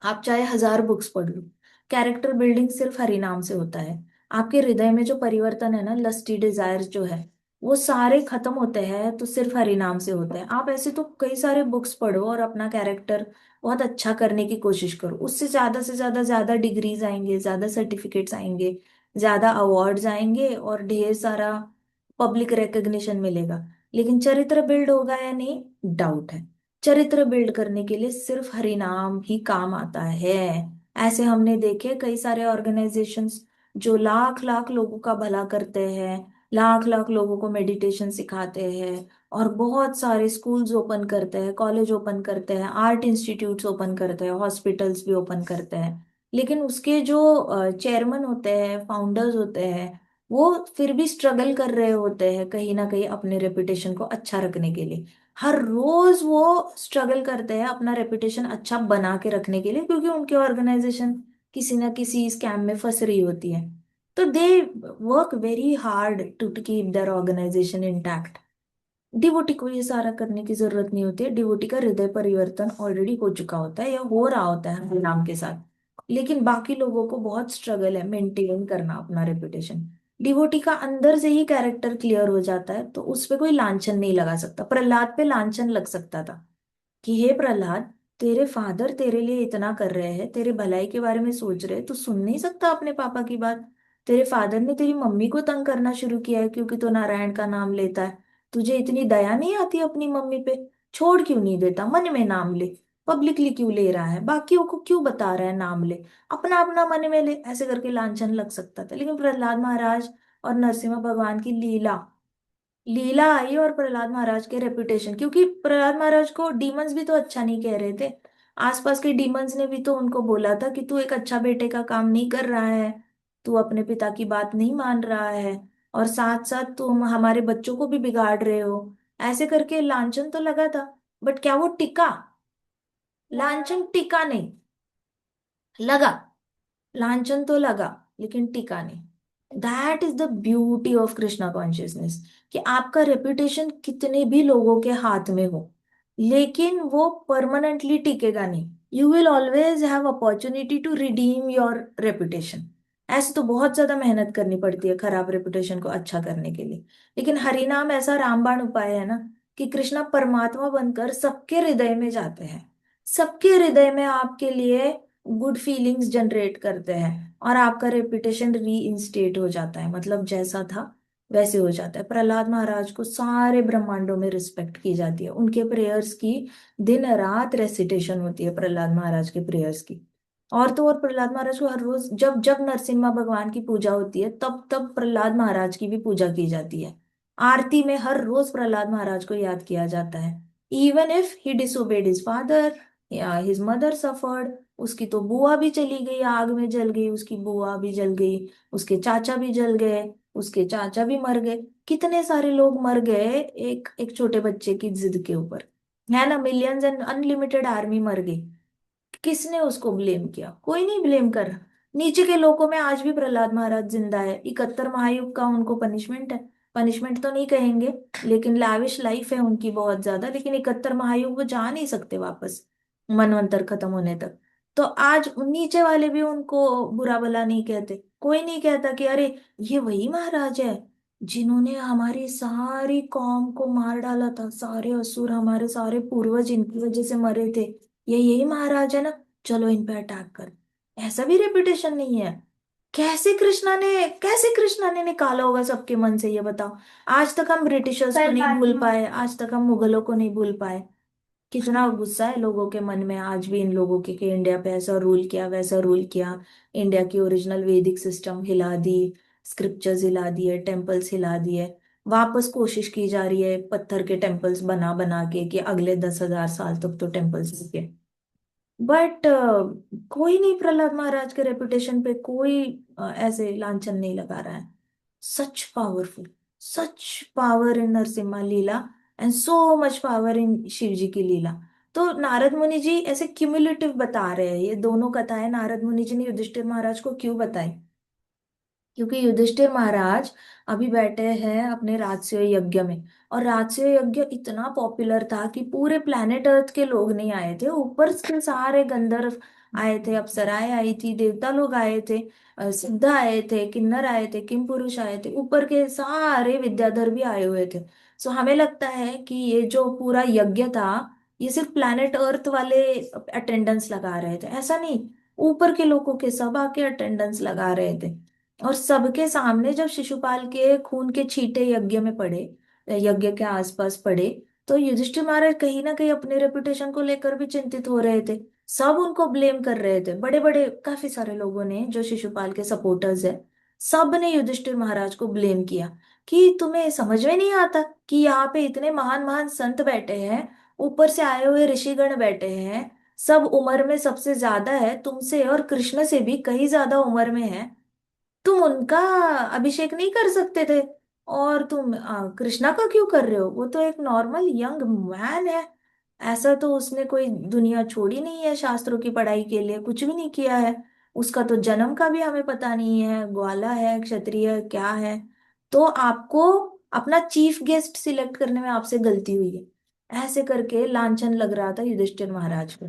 आप चाहे 1000 बुक्स पढ़ लो, कैरेक्टर बिल्डिंग सिर्फ हरि नाम से होता है। आपके हृदय में जो परिवर्तन है ना, लस्टी डिजायर्स जो है, वो सारे खत्म होते हैं तो सिर्फ हरि नाम से होते हैं। आप ऐसे तो कई सारे बुक्स पढ़ो और अपना कैरेक्टर बहुत अच्छा करने की कोशिश करो, उससे ज्यादा से ज्यादा ज्यादा डिग्रीज आएंगे, ज्यादा सर्टिफिकेट्स आएंगे, ज्यादा अवार्ड्स आएंगे और ढेर सारा पब्लिक रिकग्निशन मिलेगा। लेकिन चरित्र बिल्ड होगा या नहीं, डाउट है। चरित्र बिल्ड करने के लिए सिर्फ हरिनाम ही काम आता है। ऐसे हमने देखे कई सारे ऑर्गेनाइजेशंस जो लाख लाख लोगों का भला करते हैं, लाख लाख लोगों को मेडिटेशन सिखाते हैं, और बहुत सारे स्कूल्स ओपन करते हैं, कॉलेज ओपन करते हैं, आर्ट इंस्टीट्यूट्स ओपन करते हैं, हॉस्पिटल्स भी ओपन करते हैं। लेकिन उसके जो चेयरमैन होते हैं, फाउंडर्स होते हैं, वो फिर भी स्ट्रगल कर रहे होते हैं कहीं ना कहीं अपने रेपुटेशन को अच्छा रखने के लिए। हर रोज वो स्ट्रगल करते हैं अपना रेपुटेशन अच्छा बना के रखने के लिए, क्योंकि उनकी ऑर्गेनाइजेशन किसी ना किसी स्कैम में फंस रही होती है। तो they work very hard to keep their organisation intact. Devotee को ये सारा करने की जरूरत नहीं होती है, डिवोटी का हृदय परिवर्तन ऑलरेडी हो चुका होता है या हो रहा होता है हरिनाम के साथ। लेकिन बाकी लोगों को बहुत स्ट्रगल है मेंटेन करना अपना रेपुटेशन। डिवोटी का अंदर से ही कैरेक्टर क्लियर हो जाता है, तो उस पे कोई लांछन नहीं लगा सकता। प्रहलाद पे लांछन लग सकता था कि हे प्रहलाद, तेरे फादर तेरे लिए इतना कर रहे हैं, तेरे भलाई के बारे में सोच रहे हैं, तू सुन नहीं सकता अपने पापा की बात? तेरे फादर ने तेरी मम्मी को तंग करना शुरू किया है क्योंकि तू नारायण का नाम लेता है। तुझे इतनी दया नहीं आती अपनी मम्मी पे? छोड़ क्यों नहीं देता? मन में नाम ले। पब्लिकली क्यों ले रहा है? बाकियों को क्यों बता रहा है नाम ले? अपना अपना मन में ले। ऐसे करके लांछन लग सकता था। लेकिन प्रहलाद महाराज और नरसिम्हा भगवान की लीला, लीला आई और प्रहलाद महाराज के रेपुटेशन, क्योंकि प्रहलाद महाराज को डीमंस भी तो अच्छा नहीं कह रहे थे। आसपास के डीमंस ने भी तो उनको बोला था कि तू एक अच्छा बेटे का काम नहीं कर रहा है, तू अपने पिता की बात नहीं मान रहा है, और साथ साथ तुम हमारे बच्चों को भी बिगाड़ रहे हो। ऐसे करके लांछन तो लगा था, बट क्या वो टिका? लांछन टिका नहीं। लगा, लांछन तो लगा, लेकिन टिका नहीं। That is the beauty of Krishna consciousness, कि आपका रेपुटेशन कितने भी लोगों के हाथ में हो, लेकिन वो परमानेंटली टिकेगा नहीं। You will always have opportunity to redeem your reputation. ऐसे तो बहुत ज्यादा मेहनत करनी पड़ती है खराब रेपुटेशन को अच्छा करने के लिए। लेकिन हरिनाम ऐसा रामबाण उपाय है ना, कि कृष्णा परमात्मा बनकर सबके हृदय में जाते हैं, सबके हृदय में आपके लिए गुड फीलिंग्स जनरेट करते हैं, और आपका रेपुटेशन री इंस्टेट हो जाता है। मतलब जैसा था वैसे हो जाता है। प्रहलाद महाराज को सारे ब्रह्मांडों में रिस्पेक्ट की जाती है, उनके प्रेयर्स की दिन रात रेसिटेशन होती है, प्रहलाद महाराज के प्रेयर्स की। और तो और प्रहलाद महाराज को हर रोज जब जब नरसिम्हा भगवान की पूजा होती है, तब तब प्रहलाद महाराज की भी पूजा की जाती है। आरती में हर रोज प्रहलाद महाराज को याद किया जाता है। Even if he disobeyed his father या हिज मदर सफर्ड, उसकी तो बुआ भी चली गई, आग में जल गई, उसकी बुआ भी जल गई, उसके चाचा भी जल गए, उसके चाचा भी मर गए। कितने सारे लोग मर गए एक एक छोटे बच्चे की जिद के ऊपर, है ना? मिलियंस एंड अनलिमिटेड आर्मी मर गई। किसने उसको ब्लेम किया? कोई नहीं ब्लेम कर रहा। नीचे के लोगों में आज भी प्रहलाद महाराज जिंदा है। 71 महायुग का उनको पनिशमेंट है। पनिशमेंट तो नहीं कहेंगे, लेकिन लाविश लाइफ है उनकी बहुत ज्यादा। लेकिन 71 महायुग वो जा नहीं सकते वापस, मनवंतर खत्म होने तक। तो आज नीचे वाले भी उनको बुरा भला नहीं कहते। कोई नहीं कहता कि अरे ये वही महाराज है जिन्होंने हमारी सारी कौम को मार डाला था, सारे असुर हमारे सारे पूर्वज इनकी वजह से मरे थे, ये यही महाराज है ना, चलो इन पे अटैक कर। ऐसा भी रेपुटेशन नहीं है। कैसे कृष्णा ने निकाला होगा सबके मन से, ये बताओ। आज तक हम ब्रिटिशर्स को नहीं भूल पाए, आज तक हम मुगलों को नहीं भूल पाए। कितना गुस्सा है लोगों के मन में आज भी इन लोगों के कि इंडिया पे ऐसा रूल किया वैसा रूल किया। इंडिया की ओरिजिनल वैदिक सिस्टम हिला दी, स्क्रिप्चर्स हिला दिए, टेम्पल्स हिला दिए। वापस कोशिश की जा रही है पत्थर के टेम्पल्स बना बना के कि अगले 10,000 साल तक तो टेम्पल्स टिके। बट कोई नहीं प्रहलाद महाराज के रेपुटेशन पे कोई ऐसे लांछन नहीं लगा रहा है। Such powerful, such power in Narasimha leela, and so much power in Shiv ji की लीला। तो नारद मुनि जी ऐसे क्यूमुलेटिव बता रहे हैं, ये दोनों कथाएं नारद मुनि जी ने युधिष्ठिर महाराज को क्यों बताई? क्योंकि युधिष्ठिर महाराज अभी बैठे हैं अपने राजसूय यज्ञ में, और राजसूय यज्ञ इतना पॉपुलर था कि पूरे प्लेनेट अर्थ के लोग नहीं आए थे, ऊपर से सारे गंधर्व आए थे, अप्सराएं आई थी, देवता लोग आए थे, सिद्ध आए थे, किन्नर आए थे, किम पुरुष आए थे, ऊपर के सारे विद्याधर भी आए हुए थे। सो हमें लगता है कि ये जो पूरा यज्ञ था, ये सिर्फ प्लेनेट अर्थ वाले अटेंडेंस लगा रहे थे, ऐसा नहीं। ऊपर के लोगों के सब आके अटेंडेंस लगा रहे थे। और सबके सामने जब शिशुपाल के खून के छींटे यज्ञ में पड़े, यज्ञ के आसपास पड़े, तो युधिष्ठिर महाराज कहीं ना कहीं अपने रेपुटेशन को लेकर भी चिंतित हो रहे थे। सब उनको ब्लेम कर रहे थे, बड़े बड़े काफी सारे लोगों ने जो शिशुपाल के सपोर्टर्स है, सब ने युधिष्ठिर महाराज को ब्लेम किया कि तुम्हें समझ में नहीं आता कि यहाँ पे इतने महान महान संत बैठे हैं, ऊपर से आए हुए ऋषिगण बैठे हैं, सब उम्र में सबसे ज्यादा है तुमसे, और कृष्ण से भी कहीं ज्यादा उम्र में है। तुम उनका अभिषेक नहीं कर सकते थे, और तुम कृष्णा का क्यों कर रहे हो? वो तो एक नॉर्मल यंग मैन है। ऐसा तो उसने कोई दुनिया छोड़ी नहीं है, शास्त्रों की पढ़ाई के लिए कुछ भी नहीं किया है। उसका तो जन्म का भी हमें पता नहीं है, ग्वाला है, क्षत्रिय क्या है। तो आपको अपना चीफ गेस्ट सिलेक्ट करने में आपसे गलती हुई है, ऐसे करके लांछन लग रहा था युधिष्ठिर महाराज को।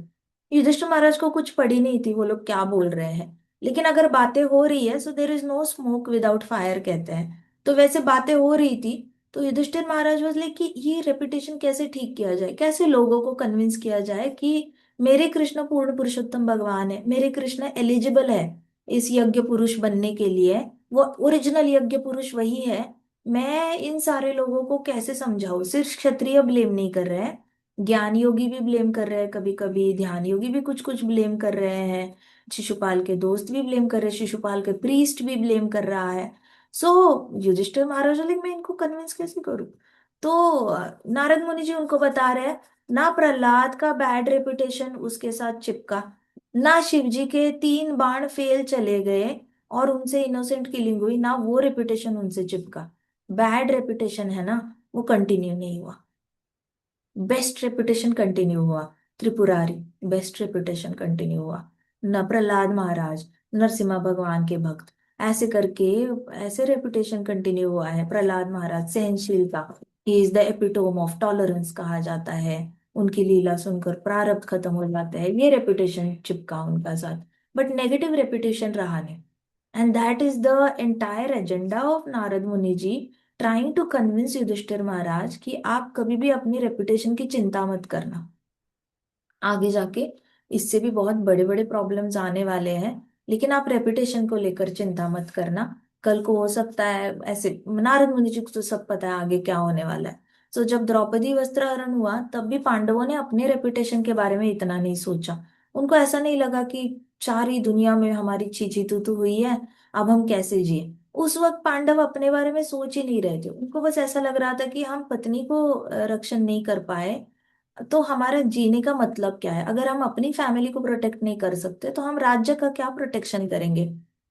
युधिष्ठिर महाराज को कुछ पड़ी नहीं थी वो लोग क्या बोल रहे हैं, लेकिन अगर बातें हो रही है, so there is no smoke without fire कहते हैं, तो वैसे बातें हो रही थी। तो युधिष्ठिर महाराज बोले कि ये रेपुटेशन कैसे ठीक किया जाए, कैसे लोगों को कन्विंस किया जाए कि मेरे कृष्ण पूर्ण पुरुषोत्तम भगवान है, मेरे कृष्ण एलिजिबल है इस यज्ञ पुरुष बनने के लिए, वो ओरिजिनल यज्ञ पुरुष वही है। मैं इन सारे लोगों को कैसे समझाऊं, सिर्फ क्षत्रिय ब्लेम नहीं कर रहे हैं, ज्ञान योगी भी ब्लेम कर रहे हैं, कभी कभी ध्यान योगी भी कुछ कुछ ब्लेम कर रहे हैं, शिशुपाल के दोस्त भी ब्लेम कर रहे हैं, शिशुपाल के प्रीस्ट भी ब्लेम कर रहा है। सो युधिष्ठिर महाराज बोले मैं इनको कन्विंस कैसे करूं। तो नारद मुनि जी उनको बता रहे हैं, ना प्रहलाद का बैड रेपुटेशन उसके साथ चिपका, ना शिव जी के 3 बाण फेल चले गए और उनसे इनोसेंट किलिंग हुई, ना वो रेपुटेशन उनसे चिपका। बैड रेपुटेशन है ना, वो कंटिन्यू नहीं हुआ, बेस्ट रेपुटेशन कंटिन्यू हुआ। त्रिपुरारी, बेस्ट रेपुटेशन कंटिन्यू हुआ। न प्रहलाद महाराज, नरसिम्हा भगवान के भक्त, ऐसे करके ऐसे रेपुटेशन कंटिन्यू हुआ है। प्रहलाद महाराज सहनशीलता, ही is the epitome of tolerance कहा जाता है, उनकी लीला सुनकर प्रारब्ध खत्म हो जाता है, ये रेपुटेशन चिपका उनका साथ, बट नेगेटिव रेपुटेशन रहा नहीं। And that is the entire agenda of Narad मुनि जी, ट्राइंग टू कन्विंस युधिष्ठिर महाराज कि आप कभी भी अपनी रेपुटेशन की चिंता मत करना, आगे जाके इससे भी बहुत बड़े बड़े प्रॉब्लम्स आने वाले हैं, लेकिन आप रेपुटेशन को लेकर चिंता मत करना। कल को हो सकता है ऐसे, नारद मुनि जी को तो सब पता है आगे क्या होने वाला है। तो जब द्रौपदी वस्त्रहरण हुआ तब भी पांडवों ने अपने रेपुटेशन के बारे में इतना नहीं सोचा। उनको ऐसा नहीं लगा कि सारी दुनिया में हमारी छी तू तू हुई है, अब हम कैसे जिए। उस वक्त पांडव अपने बारे में सोच ही नहीं रहे थे, उनको बस ऐसा लग रहा था कि हम पत्नी को रक्षण नहीं कर पाए तो हमारा जीने का मतलब क्या है, अगर हम अपनी फैमिली को प्रोटेक्ट नहीं कर सकते तो हम राज्य का क्या प्रोटेक्शन करेंगे,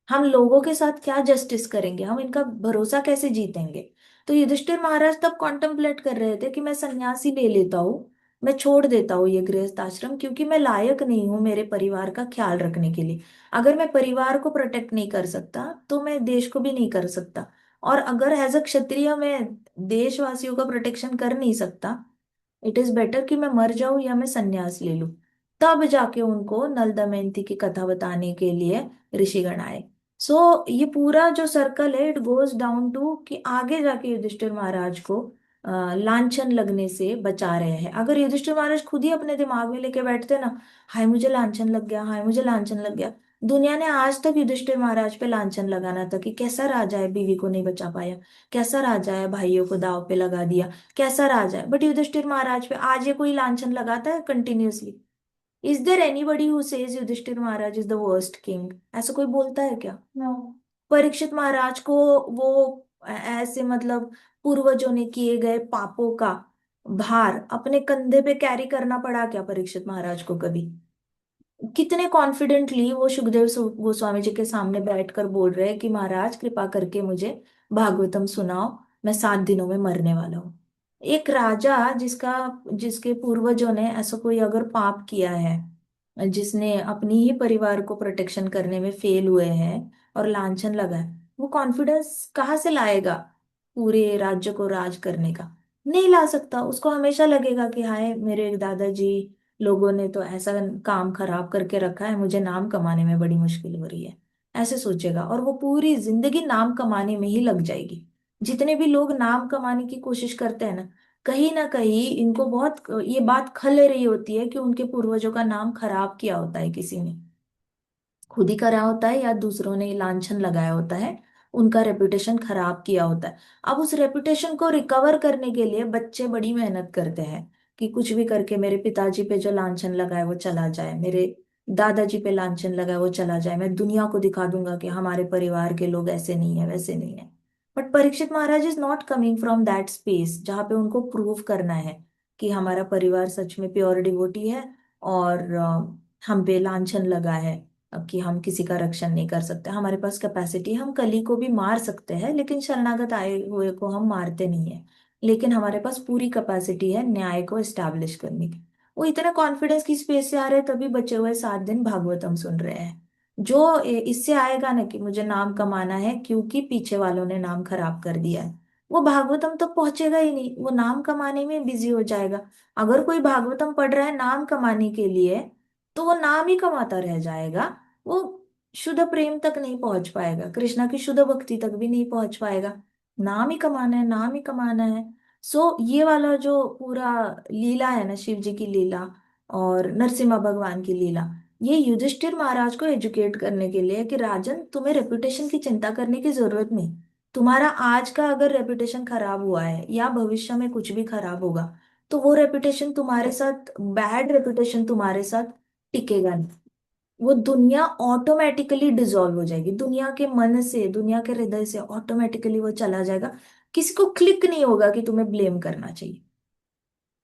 हम लोगों के साथ क्या जस्टिस करेंगे, हम इनका भरोसा कैसे जीतेंगे। तो युधिष्ठिर महाराज तब कॉन्टेम्पलेट कर रहे थे कि मैं सन्यासी ले लेता हूँ, मैं छोड़ देता हूँ ये गृहस्थ आश्रम, क्योंकि मैं लायक नहीं हूँ मेरे परिवार का ख्याल रखने के लिए। अगर मैं परिवार को प्रोटेक्ट नहीं कर सकता तो मैं देश को भी नहीं कर सकता, और अगर एज अ क्षत्रिय मैं देशवासियों का प्रोटेक्शन कर नहीं सकता, इट इज बेटर कि मैं मर जाऊं या मैं संन्यास ले लूं। तब जाके उनको नल दमयंती की कथा बताने के लिए ऋषिगण आए। सो ये पूरा जो सर्कल है, इट गोज डाउन टू कि आगे जाके युधिष्ठिर महाराज को लांछन लगने से बचा रहे हैं। अगर युधिष्ठिर महाराज खुद ही अपने दिमाग में लेके बैठते ना, हाय मुझे लांछन लग गया, हाय मुझे लांछन लग गया, दुनिया ने आज तक युधिष्ठिर महाराज पे लांछन लगाना था कि कैसा राजा है, बीवी को नहीं बचा पाया, कैसा राजा है, भाइयों को दांव पे लगा दिया, कैसा राजा है। बट युधिष्ठिर महाराज पे आज ये कोई लांछन लगाता है continuously? Is there anybody who says Yudhishthira Maharaj is the worst king? ऐसा कोई बोलता है क्या? नो। परीक्षित महाराज को वो ऐसे मतलब पूर्वजों ने किए गए पापों का भार अपने कंधे पे कैरी करना पड़ा क्या परीक्षित महाराज को कभी? कितने कॉन्फिडेंटली वो सुखदेव गोस्वामी जी के सामने बैठकर बोल रहे हैं कि महाराज कृपा करके मुझे भागवतम सुनाओ, मैं 7 दिनों में मरने वाला हूँ। एक राजा जिसका, जिसके पूर्वजों ने ऐसा कोई अगर पाप किया है, जिसने अपनी ही परिवार को प्रोटेक्शन करने में फेल हुए हैं और लांछन लगा है, वो कॉन्फिडेंस कहाँ से लाएगा पूरे राज्य को राज करने का? नहीं ला सकता। उसको हमेशा लगेगा कि हाय मेरे दादाजी लोगों ने तो ऐसा काम खराब करके रखा है, मुझे नाम कमाने में बड़ी मुश्किल हो रही है, ऐसे सोचेगा, और वो पूरी जिंदगी नाम कमाने में ही लग जाएगी। जितने भी लोग नाम कमाने की कोशिश करते हैं ना कहीं इनको बहुत ये बात खल रही होती है कि उनके पूर्वजों का नाम खराब किया होता है किसी ने, खुद ही करा होता है या दूसरों ने लांछन लगाया होता है, उनका रेपुटेशन खराब किया होता है। अब उस रेपुटेशन को रिकवर करने के लिए बच्चे बड़ी मेहनत करते हैं कि कुछ भी करके मेरे पिताजी पे जो लांछन लगा है वो चला जाए, मेरे दादाजी पे लांछन लगा है वो चला जाए, मैं दुनिया को दिखा दूंगा कि हमारे परिवार के लोग ऐसे नहीं है वैसे नहीं है। But Parikshit Maharaj is not coming from that space जहाँ पे उनको प्रूव करना है कि हमारा परिवार सच में प्योर डिवोटी है और हम पे लांछन लगा है कि हम किसी का रक्षण नहीं कर सकते, हमारे पास कैपेसिटी, हम कली को भी मार सकते हैं लेकिन शरणागत आए हुए को हम मारते नहीं है, लेकिन हमारे पास पूरी कैपेसिटी है न्याय को एस्टैब्लिश करने की। वो इतना कॉन्फिडेंस की स्पेस से आ रहे हैं तभी बचे हुए 7 दिन भागवतम सुन रहे हैं। जो इससे आएगा ना कि मुझे नाम कमाना है क्योंकि पीछे वालों ने नाम खराब कर दिया है, वो भागवतम तक पहुंचेगा ही नहीं, वो नाम कमाने में बिजी हो जाएगा। अगर कोई भागवतम पढ़ रहा है नाम कमाने के लिए, तो वो नाम ही कमाता रह जाएगा। वो शुद्ध प्रेम तक नहीं पहुंच पाएगा, कृष्णा की शुद्ध भक्ति तक भी नहीं पहुंच पाएगा। नाम ही कमाना है, नाम ही कमाना है। सो ये वाला जो पूरा लीला है ना, शिव जी की लीला और नरसिम्हा भगवान की लीला, ये युधिष्ठिर महाराज को एजुकेट करने के लिए है कि राजन, तुम्हें रेपुटेशन की चिंता करने की जरूरत नहीं। तुम्हारा आज का अगर रेपुटेशन खराब हुआ है या भविष्य में कुछ भी खराब होगा, तो वो रेपुटेशन तुम्हारे साथ, बैड रेपुटेशन तुम्हारे साथ टिकेगा नहीं। वो दुनिया ऑटोमेटिकली डिसॉल्व हो जाएगी, दुनिया के मन से, दुनिया के हृदय से ऑटोमेटिकली वो चला जाएगा। किसी को क्लिक नहीं होगा कि तुम्हें ब्लेम करना चाहिए।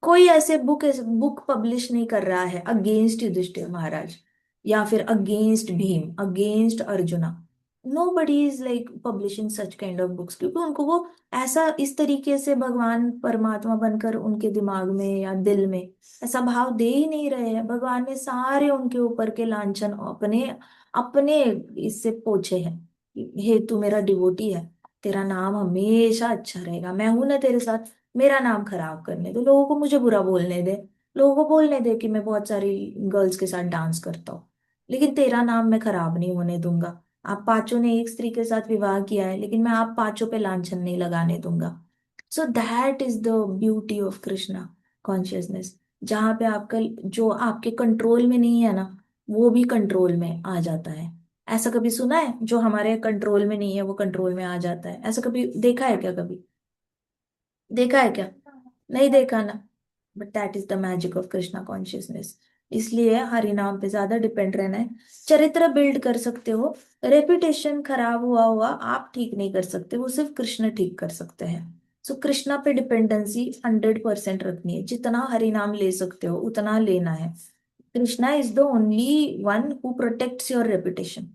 कोई ऐसे बुक पब्लिश नहीं कर रहा है अगेंस्ट युधिष्ठिर महाराज या फिर against Bhima, against Arjuna. Nobody is like publishing such kind of books, क्योंकि उनको वो ऐसा इस तरीके से भगवान परमात्मा बनकर उनके दिमाग में या दिल में ऐसा भाव दे ही नहीं रहे हैं। भगवान ने सारे उनके ऊपर के लांछन अपने अपने इससे पोछे हैं कि हे तू मेरा डिवोटी है, तेरा नाम हमेशा अच्छा रहेगा, मैं हूं ना तेरे साथ। मेरा नाम खराब करने दे, लोगों को मुझे बुरा बोलने दे, लोगों को बोलने दे कि मैं बहुत सारी गर्ल्स के साथ डांस करता हूँ, लेकिन तेरा नाम मैं खराब नहीं होने दूंगा। आप पांचों ने एक स्त्री के साथ विवाह किया है, लेकिन मैं आप पांचों पे लांछन नहीं लगाने दूंगा। So that is the beauty of Krishna consciousness, जहाँ पे आपका जो आपके कंट्रोल में नहीं है ना, वो भी कंट्रोल में आ जाता है। ऐसा कभी सुना है जो हमारे कंट्रोल में नहीं है वो कंट्रोल में आ जाता है? ऐसा कभी देखा है क्या? कभी देखा है क्या? नहीं देखा ना। But that is the magic of Krishna consciousness. इसलिए हरि नाम पे ज्यादा डिपेंड रहना है। चरित्र बिल्ड कर सकते हो, रेपुटेशन खराब हुआ हुआ आप ठीक नहीं कर सकते, वो सिर्फ कृष्ण ठीक कर सकते हैं। सो कृष्णा पे डिपेंडेंसी 100% रखनी है, जितना हरि नाम ले सकते हो उतना लेना है। Krishna is the only one who protects your reputation.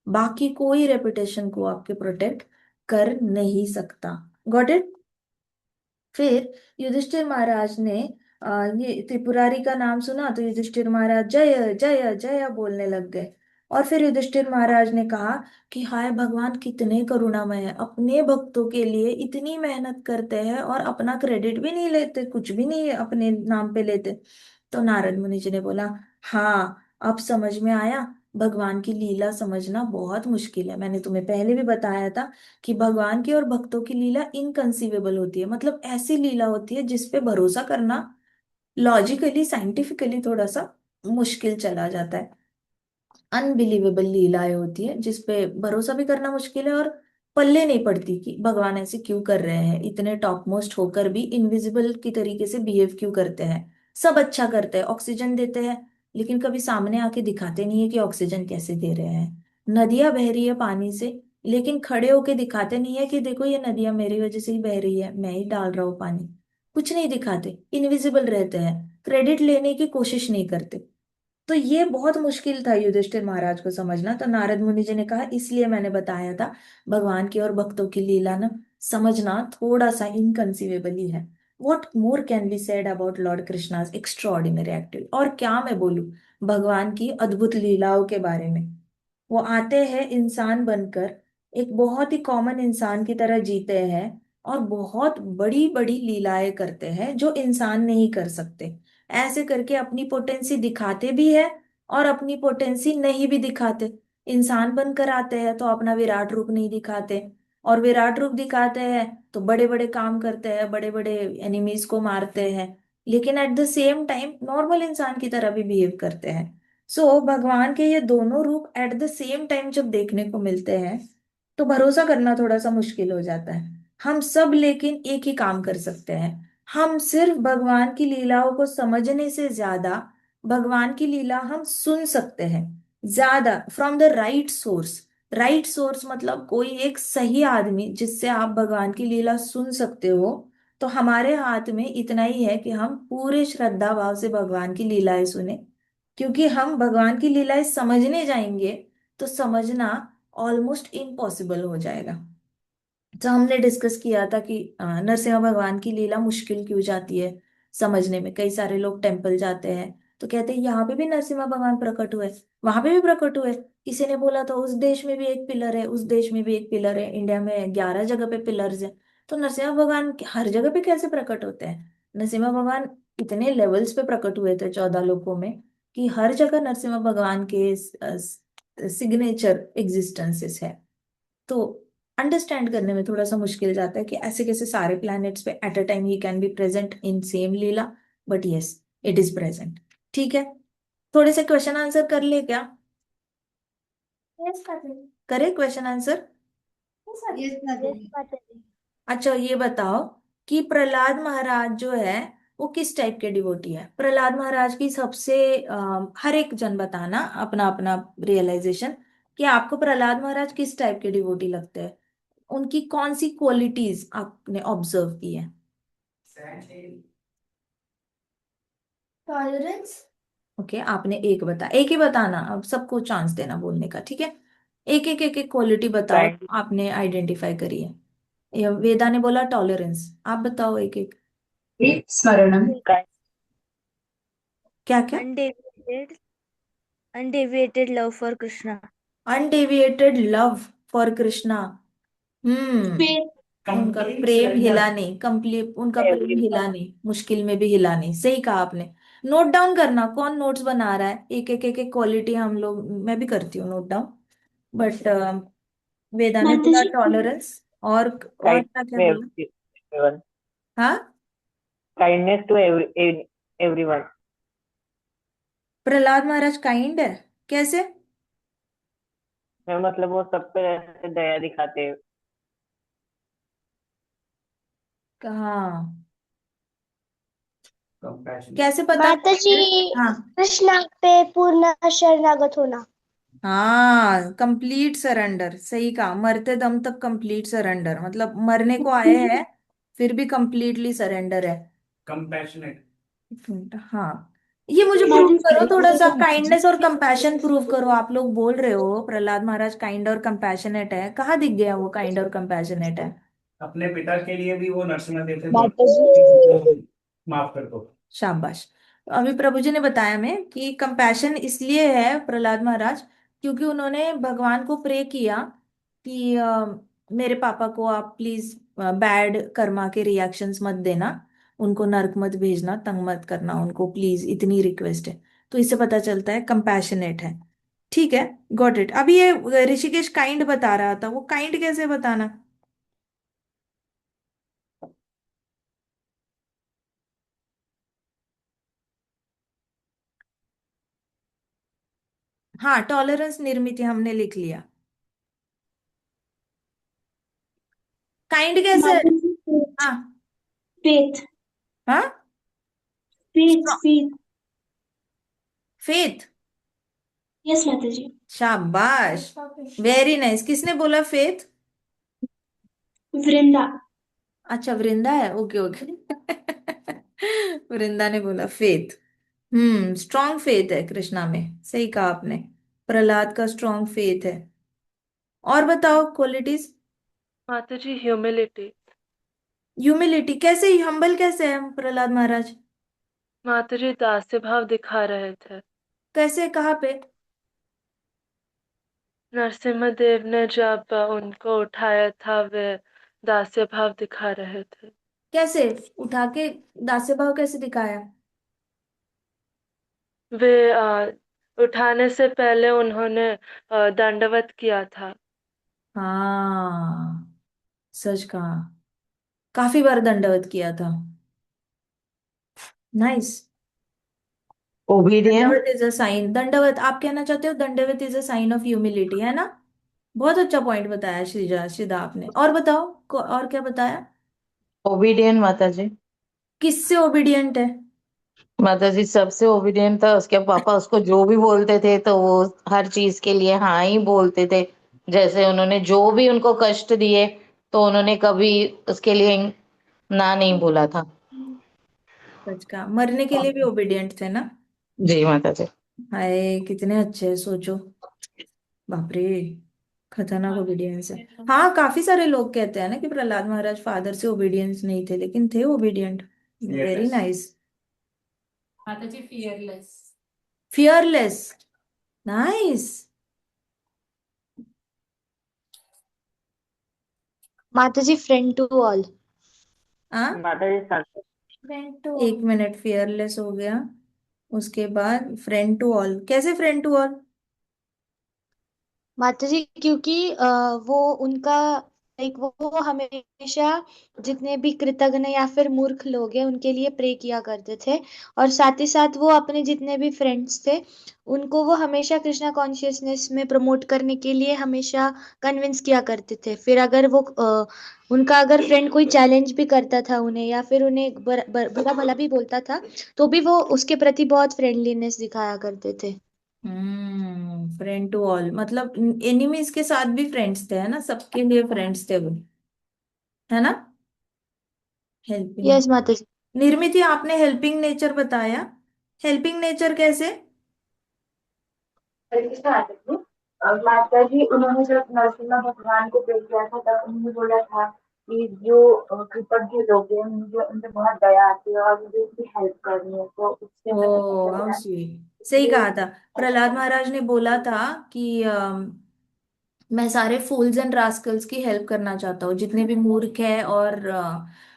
बाकी कोई रेपुटेशन को आपके प्रोटेक्ट कर नहीं सकता। Got it? फिर युधिष्ठिर महाराज ने ये त्रिपुरारी का नाम सुना तो युधिष्ठिर महाराज जय जय जय बोलने लग गए। और फिर युधिष्ठिर महाराज ने कहा कि हाय भगवान कितने करुणामय है, अपने भक्तों के लिए इतनी मेहनत करते हैं और अपना क्रेडिट भी नहीं लेते, कुछ भी नहीं अपने नाम पे लेते। तो नारद मुनि जी ने बोला, हाँ अब समझ में आया, भगवान की लीला समझना बहुत मुश्किल है। मैंने तुम्हें पहले भी बताया था कि भगवान की और भक्तों की लीला इनकंसीवेबल होती है, मतलब ऐसी लीला होती है जिसपे भरोसा करना लॉजिकली साइंटिफिकली थोड़ा सा मुश्किल चला जाता है। अनबिलीवेबल लीलाएं होती है जिसपे भरोसा भी करना मुश्किल है, और पल्ले नहीं पड़ती कि भगवान ऐसे क्यों कर रहे हैं, इतने टॉप मोस्ट होकर भी इनविजिबल की तरीके से बिहेव क्यों करते हैं। सब अच्छा करते हैं, ऑक्सीजन देते हैं, लेकिन कभी सामने आके दिखाते नहीं है कि ऑक्सीजन कैसे दे रहे हैं। नदियां बह रही है पानी से, लेकिन खड़े होके दिखाते नहीं है कि देखो ये नदियां मेरी वजह से ही बह रही है, मैं ही डाल रहा हूँ पानी। कुछ नहीं दिखाते, इनविजिबल रहते हैं, क्रेडिट लेने की कोशिश नहीं करते। तो ये बहुत मुश्किल था युधिष्ठिर महाराज को समझना। तो नारद मुनि जी ने कहा, इसलिए मैंने बताया था भगवान की और भक्तों की लीला ना समझना थोड़ा सा इनकंसीवेबल ही है। What more can be said about Lord Krishna's extraordinary active, और क्या मैं बोलूं भगवान की अद्भुत लीलाओं के बारे में। वो आते हैं इंसान बनकर, एक बहुत ही कॉमन इंसान की तरह जीते हैं, और बहुत बड़ी बड़ी लीलाएं करते हैं जो इंसान नहीं कर सकते। ऐसे करके अपनी पोटेंसी दिखाते भी है और अपनी पोटेंसी नहीं भी दिखाते। इंसान बनकर आते हैं तो अपना विराट रूप नहीं दिखाते, और विराट रूप दिखाते हैं तो बड़े बड़े काम करते हैं, बड़े बड़े एनिमीज को मारते हैं, लेकिन at the same time normal इंसान की तरह भी बिहेव करते हैं। भगवान के ये दोनों रूप एट द सेम टाइम जब देखने को मिलते हैं, तो भरोसा करना थोड़ा सा मुश्किल हो जाता है। हम सब लेकिन एक ही काम कर सकते हैं, हम सिर्फ भगवान की लीलाओं को समझने से ज्यादा भगवान की लीला हम सुन सकते हैं, ज्यादा from the right source. Right source मतलब कोई एक सही आदमी जिससे आप भगवान की लीला सुन सकते हो। तो हमारे हाथ में इतना ही है कि हम पूरे श्रद्धा भाव से भगवान की लीलाएं सुने, क्योंकि हम भगवान की लीलाएं समझने जाएंगे तो समझना ऑलमोस्ट इम्पॉसिबल हो जाएगा। तो हमने डिस्कस किया था कि नरसिम्हा भगवान की लीला मुश्किल क्यों जाती है समझने में। कई सारे लोग टेम्पल जाते हैं, तो कहते हैं यहाँ पे भी नरसिम्हा भगवान प्रकट हुए, वहां पे भी प्रकट हुए। किसी ने बोला था उस देश में भी एक पिलर है, उस देश में भी एक पिलर है, इंडिया में 11 जगह पे पिलर्स है। तो नरसिम्हा भगवान हर जगह पे कैसे प्रकट होते हैं? नरसिम्हा भगवान इतने लेवल्स पे प्रकट हुए थे 14 लोकों में, कि हर जगह नरसिम्हा भगवान के सिग्नेचर एग्जिस्टेंसेस है। तो अंडरस्टैंड करने में थोड़ा सा मुश्किल जाता है कि ऐसे कैसे सारे प्लैनेट्स पे at a time he can be present in same Leela. But yes, it is present. ठीक है, थोड़े से क्वेश्चन आंसर कर ले क्या? यस माता जी। करे क्वेश्चन आंसर? यस माता जी। अच्छा, ये बताओ कि प्रहलाद महाराज जो है वो किस टाइप के डिवोटी है? प्रहलाद महाराज की सबसे हर एक जन बताना अपना अपना रियलाइजेशन कि आपको प्रहलाद महाराज किस टाइप के डिवोटी लगते हैं, उनकी कौन सी क्वालिटीज आपने ऑब्जर्व की है? टॉलरेंस। ओके, आपने एक बता, एक ही बताना, अब सबको चांस देना बोलने का, ठीक है? एक एक क्वालिटी बताओ काइंड आपने आइडेंटिफाई करी है। वेदा ने बोला टॉलरेंस, आप बताओ एक एक। स्मरणम। काइंड क्या क्या? Undeviated, undeviated love for Krishna. Undeviated love for Krishna. Faith. उनका प्रेम हिला नहीं, कंप्लीट उनका प्रेम एवरीवन। हिला नहीं, मुश्किल में भी हिला नहीं। सही कहा आपने। नोट डाउन करना, कौन नोट्स बना रहा है? एक एक क्वालिटी हम लोग, मैं भी करती हूँ नोट डाउन। बट वेदा ने माता बोला जी। टॉलरेंस, और काइंड क्या क्या टू बोला? एवरीवन। हाँ, kindness to everyone. Prahlad Maharaj kind है? कैसे? मतलब वो सब पे ऐसे दया दिखाते हैं। कहाँ? कैसे पता? माता जी, हाँ, कृष्णा पे पूर्ण शरणागत होना। हाँ, कंप्लीट सरेंडर, सही कहा। मरते दम तक कंप्लीट सरेंडर, मतलब मरने को आए हैं फिर भी कंप्लीटली सरेंडर है। कंपैशनेट। एक मिनट, हाँ, ये मुझे प्रूव माता करो थोड़ा सा, जी। काइंडनेस और कंपैशन प्रूव करो। आप लोग बोल रहे हो प्रहलाद महाराज काइंड और कंपैशनेट है, कहाँ दिख गया वो काइंड और कंपैशनेट है? अपने पिता के लिए भी वो नरसिम्हा थे, माता तो जी। माफ कर दो। शाबाश। तो अभी प्रभु जी ने बताया हमें कि कंपैशन इसलिए है प्रहलाद महाराज, क्योंकि उन्होंने भगवान को प्रे किया कि मेरे पापा को आप प्लीज बैड कर्मा के रिएक्शंस मत देना, उनको नरक मत भेजना, तंग मत करना उनको प्लीज, इतनी रिक्वेस्ट है। तो इससे पता चलता है कंपैशनेट है। ठीक है, गॉट इट। अभी ये ऋषिकेश काइंड बता रहा था, वो काइंड कैसे बताना? हाँ, टॉलरेंस निर्मित हमने लिख लिया। काइंड कैसे है? माता जी, हाँ। फेथ। हाँ, faith faith. Faith. Yes Mata जी। शाबाश, वेरी नाइस। किसने बोला फेथ? वृंदा। अच्छा, वृंदा है, ओके ओके। वृंदा ने बोला फेथ। स्ट्रॉन्ग फेथ है कृष्णा में, सही कहा आपने। प्रहलाद का स्ट्रॉन्ग फेथ है। और बताओ क्वालिटीज। माताजी ह्यूमिलिटी। ह्यूमिलिटी कैसे, हम्बल कैसे है प्रहलाद महाराज? माताजी दास्य भाव दिखा रहे थे। कैसे, कहाँ पे? नरसिम्हा देव ने जब उनको उठाया था वे दास्य भाव दिखा रहे थे। कैसे उठा के दास्य भाव कैसे दिखाया? वे उठाने से पहले उन्होंने दंडवत किया था। हाँ, सच कहा, काफी बार दंडवत किया था। Nice. Obedient. Dandavat is a sign, दंडवत आप कहना चाहते हो dandavat is a sign of humility, है ना? बहुत अच्छा पॉइंट बताया श्रीजा, श्रीदा आपने। और बताओ और क्या बताया? ओबीडियंट माता जी। किससे ओबीडियंट है? माता जी सबसे ओबीडियंट था, उसके पापा उसको जो भी बोलते थे तो वो हर चीज के लिए हाँ ही बोलते थे। जैसे उन्होंने जो भी उनको कष्ट दिए तो उन्होंने कभी उसके लिए ना नहीं बोला था। सच का, मरने के लिए भी ओबीडियंट थे ना? जी माता जी। हाय, कितने अच्छे हैं, सोचो। बाप रे, खतरनाक ओबीडियंस है। हाँ, काफी सारे लोग कहते हैं ना कि प्रहलाद महाराज फादर से ओबीडियंस नहीं थे, लेकिन थे ओबीडियंट। Very nice. माता जी फियरलेस। Fearless, nice. माता जी, फ्रेंड टू ऑल। हाँ, माता जी साक्षात फ्रेंड टू, एक मिनट, फियरलेस हो गया, उसके बाद फ्रेंड टू ऑल, कैसे फ्रेंड टू ऑल? माता जी, क्योंकि वो उनका लाइक वो हमेशा जितने भी कृतज्ञ या फिर मूर्ख लोग हैं उनके लिए प्रे किया करते थे। और साथ ही साथ वो अपने जितने भी फ्रेंड्स थे उनको वो हमेशा कृष्णा कॉन्शियसनेस में प्रमोट करने के लिए हमेशा कन्विंस किया करते थे। फिर अगर वो उनका अगर फ्रेंड कोई चैलेंज भी करता था उन्हें या फिर उन्हें बुरा भला भी बोलता था तो भी वो उसके प्रति बहुत फ्रेंडलीनेस दिखाया करते थे। फ्रेंड टू ऑल मतलब एनिमीज के साथ भी फ्रेंड्स थे, है ना, सबके लिए फ्रेंड्स थे वो, है ना। हेल्पिंग, यस माता जी। निर्मिति आपने हेल्पिंग नेचर बताया, हेल्पिंग नेचर कैसे? माता जी, उन्होंने जब नरसिम्हा भगवान को प्रे किया था तब उन्होंने बोला था कि जो कृतज्ञ लोग हैं मुझे उन पे बहुत दया आती है और मुझे उनकी हेल्प करनी है, तो उससे मैं ओ, हाउ बोला स्वीट, सही मुझे कहा था। प्रहलाद महाराज ने बोला था कि मैं सारे फूल्स एंड रास्कल्स की हेल्प करना चाहता हूँ, जितने भी मूर्ख है और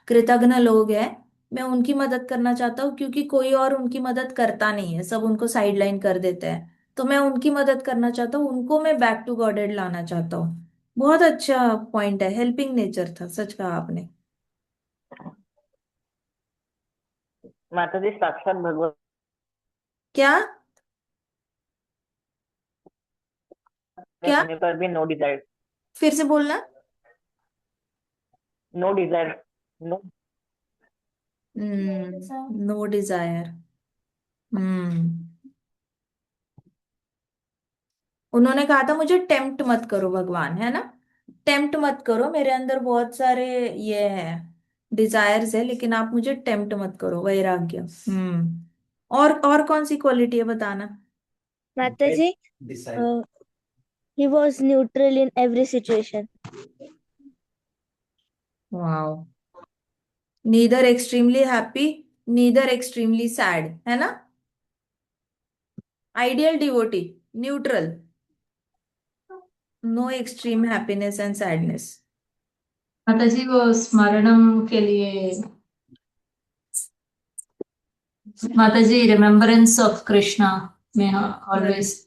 कृतघ्न लोग हैं, मैं उनकी मदद करना चाहता हूँ, क्योंकि कोई और उनकी मदद करता नहीं है, सब उनको साइडलाइन कर देते हैं। तो मैं उनकी मदद करना चाहता हूँ, उनको मैं बैक टू गॉडेड लाना चाहता हूँ। बहुत अच्छा पॉइंट है, हेल्पिंग नेचर था, सच कहा आपने। माता जी साक्षात भगवान क्या? क्या? होने पर भी नो डिजायर, फिर से बोलना। No desire, no. No desire. Hmm, उन्होंने कहा था मुझे टेम्प्ट मत करो भगवान, है ना, टेम्प्ट मत करो, मेरे अंदर बहुत सारे ये है, डिजायर्स है, लेकिन आप मुझे टेम्प्ट मत करो, वैराग्य। और कौन सी क्वालिटी है बताना। Mata ji, decide. he was neutral in every situation. Wow, neither extremely happy, neither extremely sad, है ना, ideal devotee, neutral, no extreme happiness and sadness. Mata ji वो स्मरणम के लिए, माता जी रिमेम्बरेंस ऑफ कृष्णा में ऑलवेज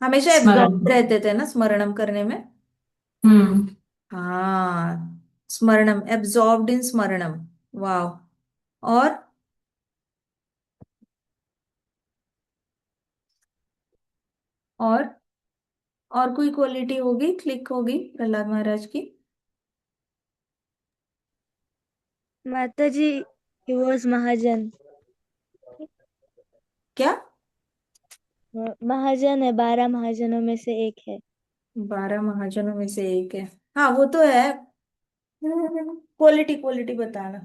हमेशा स्मरण। एब्जॉर्ब रहते थे ना स्मरणम करने में। हम्म। हाँ, स्मरणम, एब्जॉर्ब्ड इन स्मरणम। वाह। और और और कोई क्वालिटी होगी, क्लिक होगी प्रहलाद महाराज की? माता जी, he was महाजन। क्या? महाजन है, 12 महाजनों में से एक है। 12 महाजनों में से एक है, हाँ वो तो है। क्वालिटी, क्वालिटी बताना।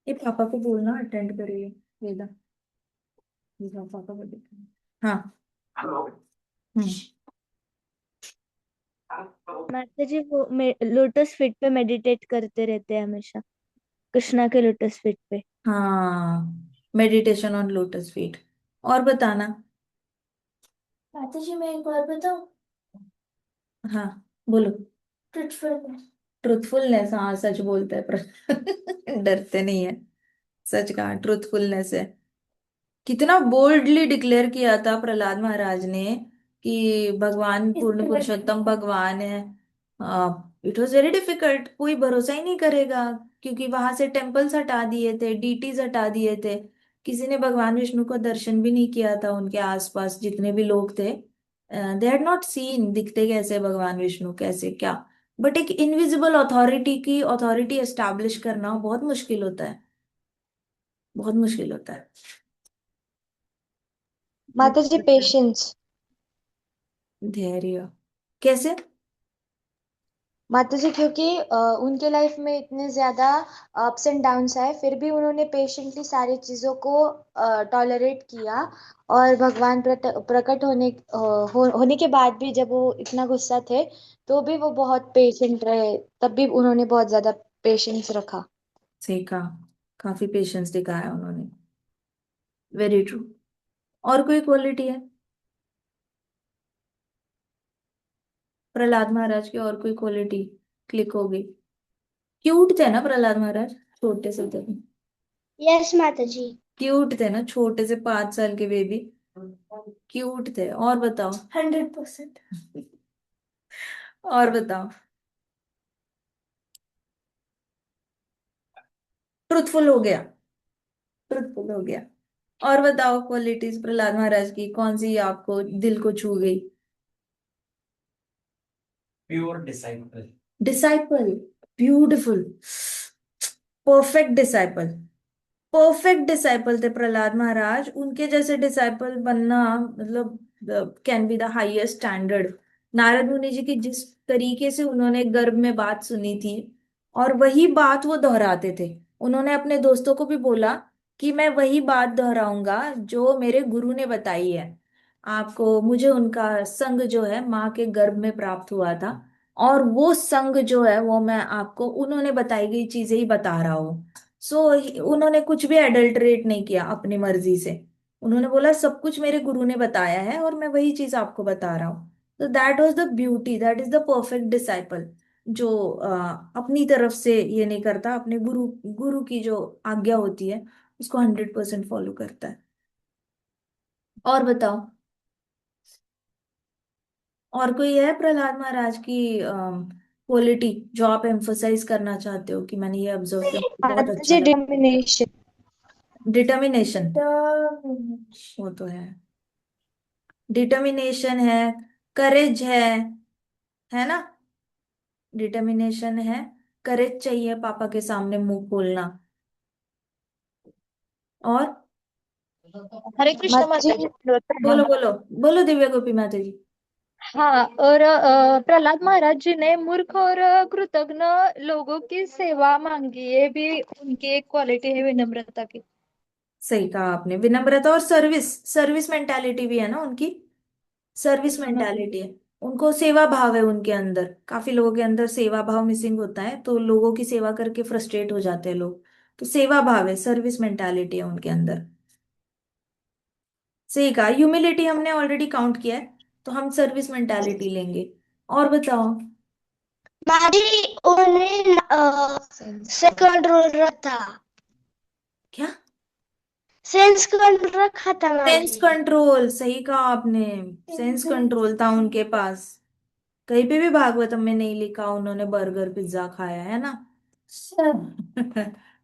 ये पापा को बोलना अटेंड करिए, वेदा, ये पापा को बोलिए। हाँ। हम्म। माता जी वो लोटस फीट पे मेडिटेट करते रहते हैं हमेशा, कृष्णा के लोटस फीट पे। हाँ, मेडिटेशन ऑन लोटस फीट। और बताना। माता जी, मैं एक बार बताऊं? हाँ, बोलो। ट्रुथफुलनेस। ट्रुथफुलनेस, हाँ सच बोलते हैं पर डरते नहीं है, सच कहा, ट्रुथफुलनेस है। कितना बोल्डली डिक्लेयर किया था प्रहलाद महाराज ने कि भगवान पूर्ण पुरुषोत्तम भगवान है। इट वॉज वेरी डिफिकल्ट, कोई भरोसा ही नहीं करेगा, क्योंकि वहां से टेम्पल्स हटा दिए थे, डीटीज हटा दिए थे, किसी ने भगवान विष्णु को दर्शन भी नहीं किया था, उनके आसपास जितने भी लोग थे, दे हैड नॉट सीन, दिखते कैसे भगवान विष्णु, कैसे क्या। बट एक इनविजिबल अथॉरिटी की अथॉरिटी एस्टैब्लिश करना बहुत मुश्किल होता है, बहुत मुश्किल होता है। माता जी, पेशेंस। धैर्य, कैसे? माता जी, क्योंकि उनके लाइफ में इतने ज्यादा अप्स एंड डाउन्स आए फिर भी उन्होंने पेशेंटली सारी चीजों को टॉलरेट किया। और भगवान प्रकट होने के बाद भी जब वो इतना गुस्सा थे तो भी वो बहुत पेशेंट रहे, तब भी उन्होंने बहुत ज्यादा पेशेंस रखा। सही कहा, काफी पेशेंस दिखाया उन्होंने, वेरी ट्रू। और कोई क्वालिटी है प्रहलाद महाराज की? और कोई क्वालिटी क्लिक होगी? क्यूट थे ना प्रहलाद महाराज? छोटे से थे। यस माता जी। क्यूट थे ना, छोटे से 5 साल के बेबी, क्यूट थे। और बताओ। 100%। और बताओ। ट्रुथफुल हो गया, ट्रुथफुल हो गया। और बताओ क्वालिटीज प्रहलाद महाराज की कौन सी आपको दिल को छू गई? Pure disciple. Disciple, beautiful, perfect disciple. Perfect disciple थे प्रहलाद महाराज। उनके जैसे डिसाइपल बनना मतलब can be the highest standard. Narad मुनि जी की जिस तरीके से उन्होंने गर्भ में बात सुनी थी, और वही बात वो दोहराते थे। उन्होंने अपने दोस्तों को भी बोला कि मैं वही बात दोहराऊंगा जो मेरे गुरु ने बताई है आपको। मुझे उनका संग जो है माँ के गर्भ में प्राप्त हुआ था, और वो संग जो है वो मैं आपको उन्होंने बताई गई चीजें ही बता रहा हूँ। सो उन्होंने कुछ भी एडल्टरेट नहीं किया अपनी मर्जी से। उन्होंने बोला सब कुछ मेरे गुरु ने बताया है और मैं वही चीज आपको बता रहा हूँ। तो that was the beauty, that is the perfect disciple, जो अपनी तरफ से ये नहीं करता, अपने गुरु गुरु की जो आज्ञा होती है उसको 100% फॉलो करता है। और बताओ, और कोई है प्रहलाद महाराज की क्वालिटी जो आप एम्फोसाइज करना चाहते हो कि मैंने ये ऑब्जर्व किया, मुझे बहुत माता अच्छा जी, लगा? डिटर्मिनेशन। डिटर्मिनेशन, वो तो है। डिटर्मिनेशन है, करेज है ना? डिटर्मिनेशन है, करेज चाहिए पापा के सामने मुंह खोलना। और हरे कृष्ण माता माता जी। जी, दंडवत बोलो प्रणाम। बोलो, बोलो दिव्या गोपी माता जी। हाँ, और प्रहलाद महाराज जी ने मूर्ख और कृतज्ञ लोगों की सेवा मांगी, ये भी उनकी एक क्वालिटी है विनम्रता की। सही कहा आपने, विनम्रता और सर्विस, सर्विस मेंटालिटी भी है ना उनकी। सर्विस हाँ माता जी। मेंटालिटी है उनको, सेवा भाव है उनके अंदर। काफी लोगों के अंदर सेवा भाव मिसिंग होता है, तो लोगों की सेवा करके फ्रस्ट्रेट हो जाते हैं लोग। तो सेवा भाव है, सर्विस मेंटालिटी है उनके अंदर। सही कहा, ह्यूमिलिटी हमने ऑलरेडी काउंट किया है, तो हम सर्विस मेंटालिटी लेंगे। और बताओ। माता जी, उन्हें सेंस कंट्रोल रखा। क्या? सेंस कंट्रोल रखा था माता सेंस जी। कंट्रोल, सही कहा आपने। सेंस कंट्रोल था उनके पास। कहीं पे भी भागवतम में नहीं लिखा उन्होंने बर्गर पिज्जा खाया है ना।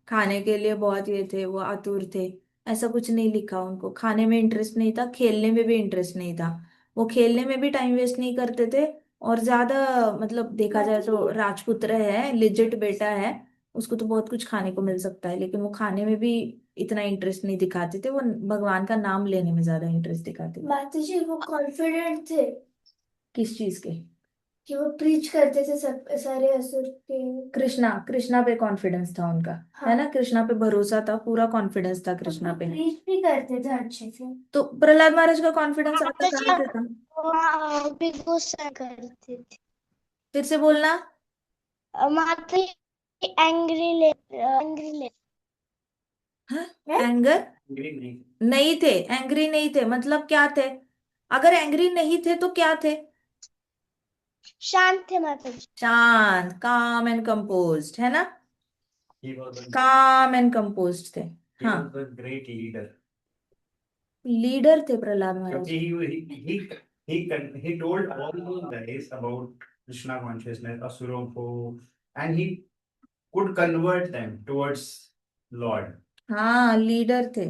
खाने के लिए बहुत ये थे, वो आतुर थे। ऐसा कुछ नहीं लिखा, उनको खाने में इंटरेस्ट नहीं था, खेलने में भी इंटरेस्ट नहीं था। वो खेलने में भी टाइम वेस्ट नहीं करते थे। और ज्यादा मतलब देखा जाए तो राजपुत्र है, लिजिट बेटा है, उसको तो बहुत कुछ खाने को मिल सकता है, लेकिन वो खाने में भी इतना इंटरेस्ट नहीं दिखाते थे। वो भगवान का नाम लेने में ज्यादा इंटरेस्ट दिखाते थे। माता जी वो कॉन्फिडेंट थे किस चीज के? कि वो प्रीच करते थे सब सारे असुर के। कृष्णा, कृष्णा पे कॉन्फिडेंस था उनका, है ना? हाँ, कृष्णा पे भरोसा था, पूरा कॉन्फिडेंस था कृष्णा पे। प्रीच भी करते थे अच्छे से। तो प्रहलाद महाराज का कॉन्फिडेंस आता माता कहाँ जी, से था? वहाँ भी गुस्सा करते थे। फिर से बोलना। माता जी, एंग्री ले। एंगर ग्रीन नहीं। नहीं थे, एंग्री नहीं थे, मतलब क्या थे? अगर एंग्री नहीं थे तो क्या थे? शांत थे माता जी। शांत, काम एंड कंपोज्ड, है ना? He was a काम एंड कंपोज्ड थे। he हाँ, was a great leader. Leader थे प्रहलाद महाराज। क्योंकि he told all those guys about Krishna consciousness, असुरों को, and he could convert them towards Lord. हाँ, लीडर थे।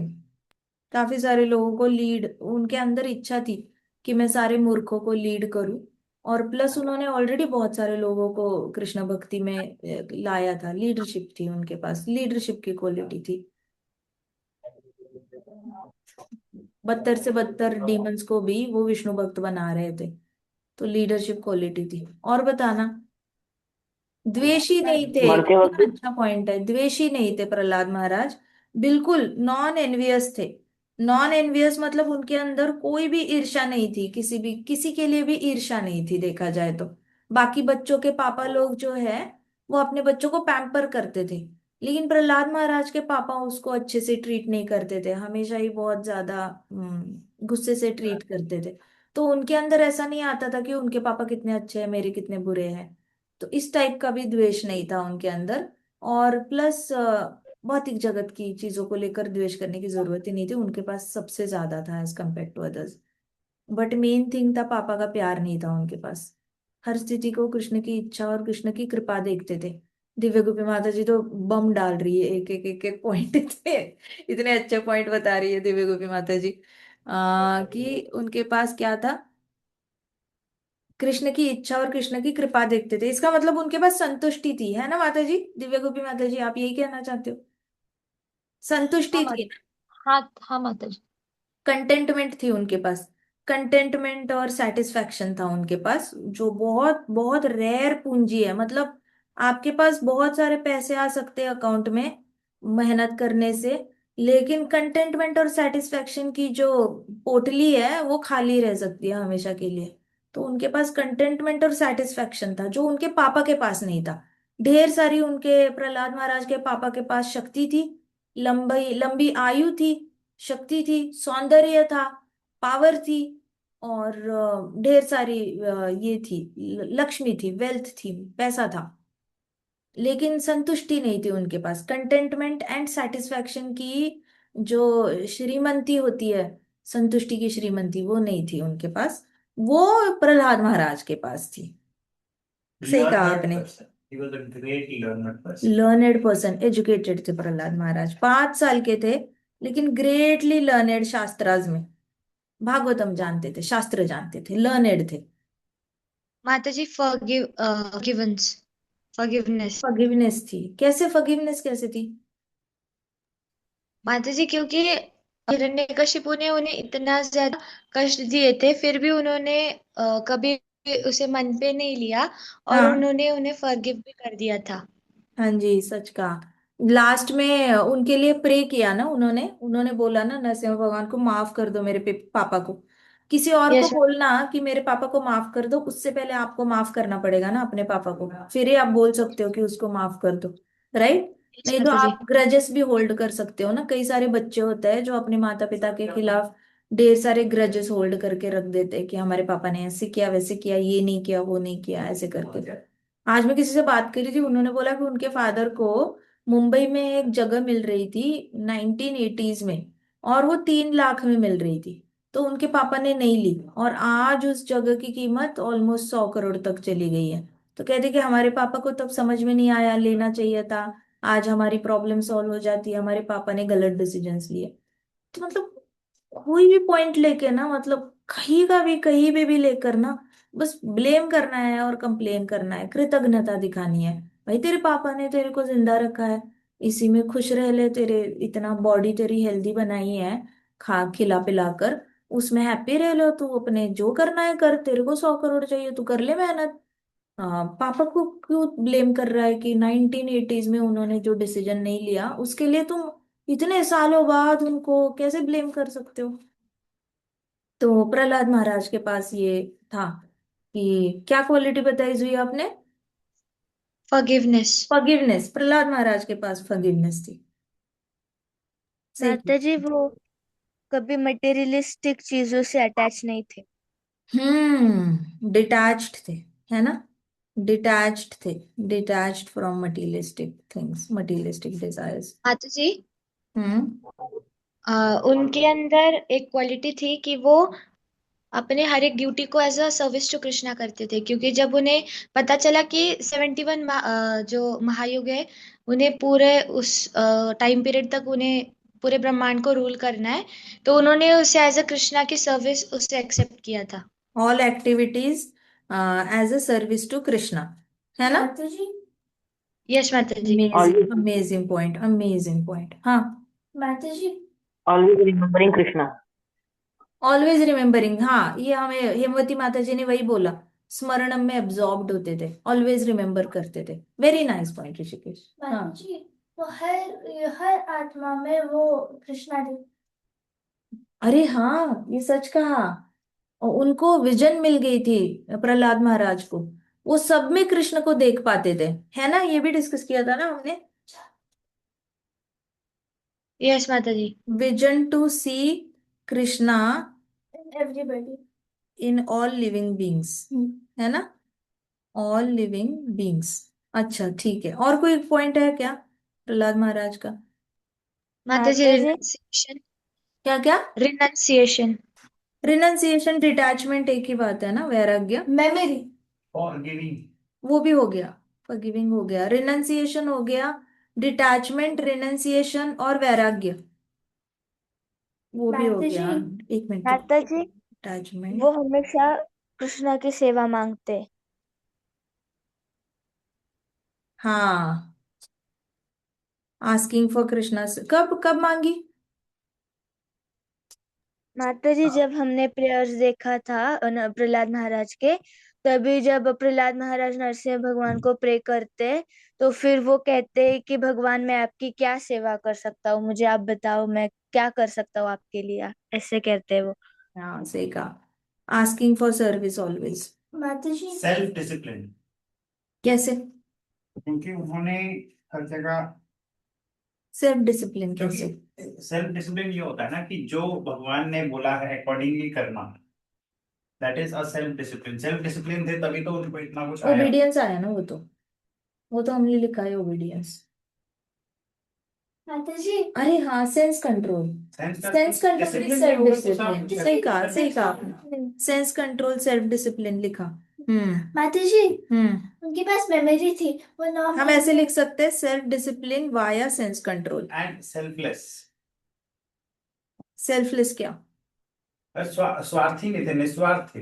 काफी सारे लोगों को लीड, उनके अंदर इच्छा थी कि मैं सारे मूर्खों को लीड करूं। और प्लस उन्होंने ऑलरेडी बहुत सारे लोगों को कृष्ण भक्ति में लाया था। लीडरशिप थी उनके पास, लीडरशिप की क्वालिटी थी। 72 से 72 डीमंस को भी वो विष्णु भक्त बना रहे थे, तो लीडरशिप क्वालिटी थी। और बताना। द्वेषी नहीं थे, मरते कितना वक्त अच्छा पॉइंट है, द्वेषी नहीं थे प्रहलाद महाराज। बिल्कुल नॉन एनवियस थे। नॉन एनवियस मतलब उनके अंदर कोई भी ईर्ष्या नहीं थी, किसी के लिए भी ईर्ष्या नहीं थी देखा जाए तो। बाकी बच्चों के पापा लोग जो है वो अपने बच्चों को पैम्पर करते थे, लेकिन प्रहलाद महाराज के पापा उसको अच्छे से ट्रीट नहीं करते थे, हमेशा ही बहुत ज्यादा गुस्से से ट्रीट करते थे। तो उनके अंदर ऐसा नहीं आता था कि उनके पापा कितने अच्छे हैं, मेरे कितने बुरे हैं। तो इस टाइप का भी द्वेष नहीं था उनके अंदर। और प्लस भौतिक जगत की चीजों को लेकर द्वेष करने की जरूरत ही नहीं थी, उनके पास सबसे ज्यादा था as compared to others. But main thing था, पापा का प्यार नहीं था उनके पास। हर स्थिति को कृष्ण की इच्छा और कृष्ण की कृपा देखते थे। दिव्य गोपी माता जी तो बम डाल रही है, एक एक पॉइंट इतने इतने अच्छे पॉइंट बता रही है दिव्य गोपी माता जी। कि उनके पास क्या था, कृष्ण की इच्छा और कृष्ण की कृपा देखते थे, इसका मतलब उनके पास संतुष्टि थी, है ना माता जी? दिव्य गोपी माता जी, आप यही कहना चाहते हो? हाँ संतुष्टि माता थी, हाँ हाँ माता जी। कंटेंटमेंट थी उनके पास। कंटेंटमेंट और सेटिस्फैक्शन था उनके पास, जो बहुत बहुत रेयर पूंजी है। मतलब आपके पास बहुत सारे पैसे आ सकते हैं अकाउंट में मेहनत करने से, लेकिन कंटेंटमेंट और सेटिस्फैक्शन की जो पोटली है वो खाली रह सकती है हमेशा के लिए। तो उनके पास कंटेंटमेंट और सेटिस्फैक्शन था, जो उनके पापा के पास नहीं था। ढेर सारी उनके प्रहलाद महाराज के पापा के पास शक्ति थी, लंबी लंबी आयु थी, शक्ति थी, सौंदर्य था, पावर थी, और ढेर सारी ये थी, लक्ष्मी थी, वेल्थ थी, पैसा था। लेकिन संतुष्टि नहीं थी उनके पास, कंटेंटमेंट एंड सेटिस्फैक्शन की जो श्रीमंती होती है, संतुष्टि की श्रीमंती, वो नहीं थी उनके पास। वो प्रहलाद महाराज के पास थी। सही कहा आपने। He was a great learned person. Learned person, educated थे प्रहलाद महाराज, 5 साल के थे लेकिन ग्रेटली लर्नेड शास्त्राज में। भागवतम जानते थे, शास्त्र जानते थे, लर्नेड थे। माता जी फॉरगिवनेस। फॉरगिवनेस थी, कैसे फॉरगिवनेस कैसे थी? माता जी क्योंकि हिरण्यकशिपु ने उन्हें इतना ज्यादा कष्ट दिए थे, फिर भी उन्होंने कभी उसे मन पे नहीं लिया, और हाँ उन्होंने उन्हें फॉरगिव भी कर दिया था। हाँ जी, सच कहा। लास्ट में उनके लिए प्रे किया ना उन्होंने, उन्होंने बोला ना नरसिंह भगवान को, माफ कर दो मेरे पापा को। किसी और को यस बोलना कि मेरे पापा को माफ कर दो, उससे पहले आपको माफ करना पड़ेगा ना अपने पापा को, फिर ही आप बोल सकते हो कि उसको माफ कर दो। राइट? यस नहीं तो माता जी। आप ग्रजेस भी होल्ड कर सकते हो ना। कई सारे बच्चे होते हैं जो अपने माता पिता के खिलाफ ढेर सारे ग्रजेस होल्ड करके रख देते हैं कि हमारे पापा ने ऐसे किया, वैसे किया, ये नहीं किया, वो नहीं किया, ऐसे करके। आज मैं किसी से बात करी थी, उन्होंने बोला कि उनके फादर को मुंबई में एक जगह मिल रही थी 1980s में, और वो 3 लाख में मिल रही थी। तो उनके पापा ने नहीं ली, और आज उस जगह की कीमत ऑलमोस्ट 100 करोड़ तक चली गई है। तो कहते कि हमारे पापा को तब समझ में नहीं आया, लेना चाहिए था, आज हमारी प्रॉब्लम सॉल्व हो जाती है, हमारे पापा ने गलत डिसीजंस लिए। तो मतलब कोई भी पॉइंट लेके ना, मतलब कहीं का भी कहीं पे भी लेकर ना, बस ब्लेम करना है और कंप्लेन करना है, कृतज्ञता दिखानी है। भाई तेरे पापा ने तेरे को जिंदा रखा है, इसी में खुश रह ले, तेरे इतना बॉडी तेरी हेल्दी बनाई है, खा खिला पिला कर, उसमें हैप्पी रह लो। तू अपने जो करना है कर, तेरे को 100 करोड़ चाहिए, तू कर ले मेहनत। हाँ, पापा को क्यों ब्लेम कर रहा है कि 1980s में उन्होंने जो डिसीजन नहीं लिया उसके लिए तुम इतने सालों बाद उनको कैसे ब्लेम कर सकते हो? तो प्रहलाद महाराज के पास ये था कि क्या क्वालिटी बताई हुई आपने? फॉरगिवनेस। फॉरगिवनेस, प्रहलाद महाराज के पास फॉरगिवनेस थी। सही माता की। जी वो कभी मटेरियलिस्टिक चीजों से अटैच नहीं थे। डिटैच्ड थे, है ना? डिटैच्ड थे, detached from materialistic things, materialistic desires. माता जी हम्म। उनके अंदर एक क्वालिटी थी कि वो अपने हर एक ड्यूटी को as a service to Krishna करते थे, क्योंकि जब उन्हें पता चला कि 71 जो महायुग है, उन्हें पूरे उस टाइम पीरियड तक उन्हें पूरे ब्रह्मांड को रूल करना है, तो उन्होंने उसे एज अ कृष्णा की सर्विस उसे एक्सेप्ट किया था। All activities as a service to Krishna, है ना? Mata ji. Yes Mata ji. Amazing amazing point, amazing point. हाँ, माता ji. always remembering Krishna. Always remembering, हाँ, ये हमें हेमवती माता जी ने वही बोला, स्मरणम में एब्जॉर्ब्ड होते थे, ऑलवेज रिमेम्बर करते थे। Very nice point Rishikesh. माता हाँ, जी, वो हर हर आत्मा में वो कृष्णा थे। अरे हाँ, ये सच कहा। और उनको विजन मिल गई थी प्रहलाद महाराज को, वो सब में कृष्ण को देख पाते थे, है ना? ये भी डिस्कस किया था ना हमने। Yes Mata ji. Vision to see Krishna everybody. In all living beings, है ना, ऑल लिविंग बींग्स। अच्छा ठीक है, और कोई पॉइंट है क्या प्रहलाद महाराज का? माता जी, माता जी रिनंसिएशन। क्या क्या? रिनंसिएशन। रिनंसिएशन, डिटैचमेंट एक ही बात है ना, वैराग्य। मेमोरी। Forgiving. वो भी हो गया, फॉरगिविंग हो गया, रिनंसिएशन हो गया, डिटैचमेंट, रिनंसिएशन और वैराग्य वो भी हो माता गया। जी। एक मिनट, माता जी डिटैचमेंट। वो हमेशा कृष्णा की सेवा मांगते। हाँ, आस्किंग फॉर कृष्णा, कब कब मांगी? माता जी जब हमने प्रेयर्स देखा था प्रहलाद महाराज के, तभी जब प्रहलाद महाराज नरसिंह भगवान को प्रे करते, तो फिर वो कहते कि भगवान मैं आपकी क्या सेवा कर सकता हूँ, मुझे आप बताओ मैं क्या कर सकता हूँ आपके लिए, ऐसे कहते हैं वो। हाँ सही कहा, आस्किंग फॉर सर्विस ऑलवेज। माता जी। सेल्फ डिसिप्लिन, कैसे? क्योंकि उन्होंने हर जगह, सेल्फ डिसिप्लिन कैसे? क्योंकि सेल्फ डिसिप्लिन ये होता है ना कि जो भगवान ने बोला है अकॉर्डिंगली करना, that is a self discipline. Self discipline थे तभी तो उनको इतना कुछ आया। ओबीडियंस आया ना, वो तो हमने लिखा है ओबीडियंस। माता जी। अरे हाँ, sense control, sense control, discipline नहीं सेल्फ होगा तो सब डिसिप्लिन, कुछ सही कहा, कर सही कहा आपने, सेंस कंट्रोल सेल्फ डिसिप्लिन लिखा। माता जी हम्म उनके पास मेमोरी थी, वो 9 हम ऐसे लिख सकते हैं, self discipline via sense control. And selfless. Selfless क्या? स्वार्थी नहीं थे, निस्वार्थ थे।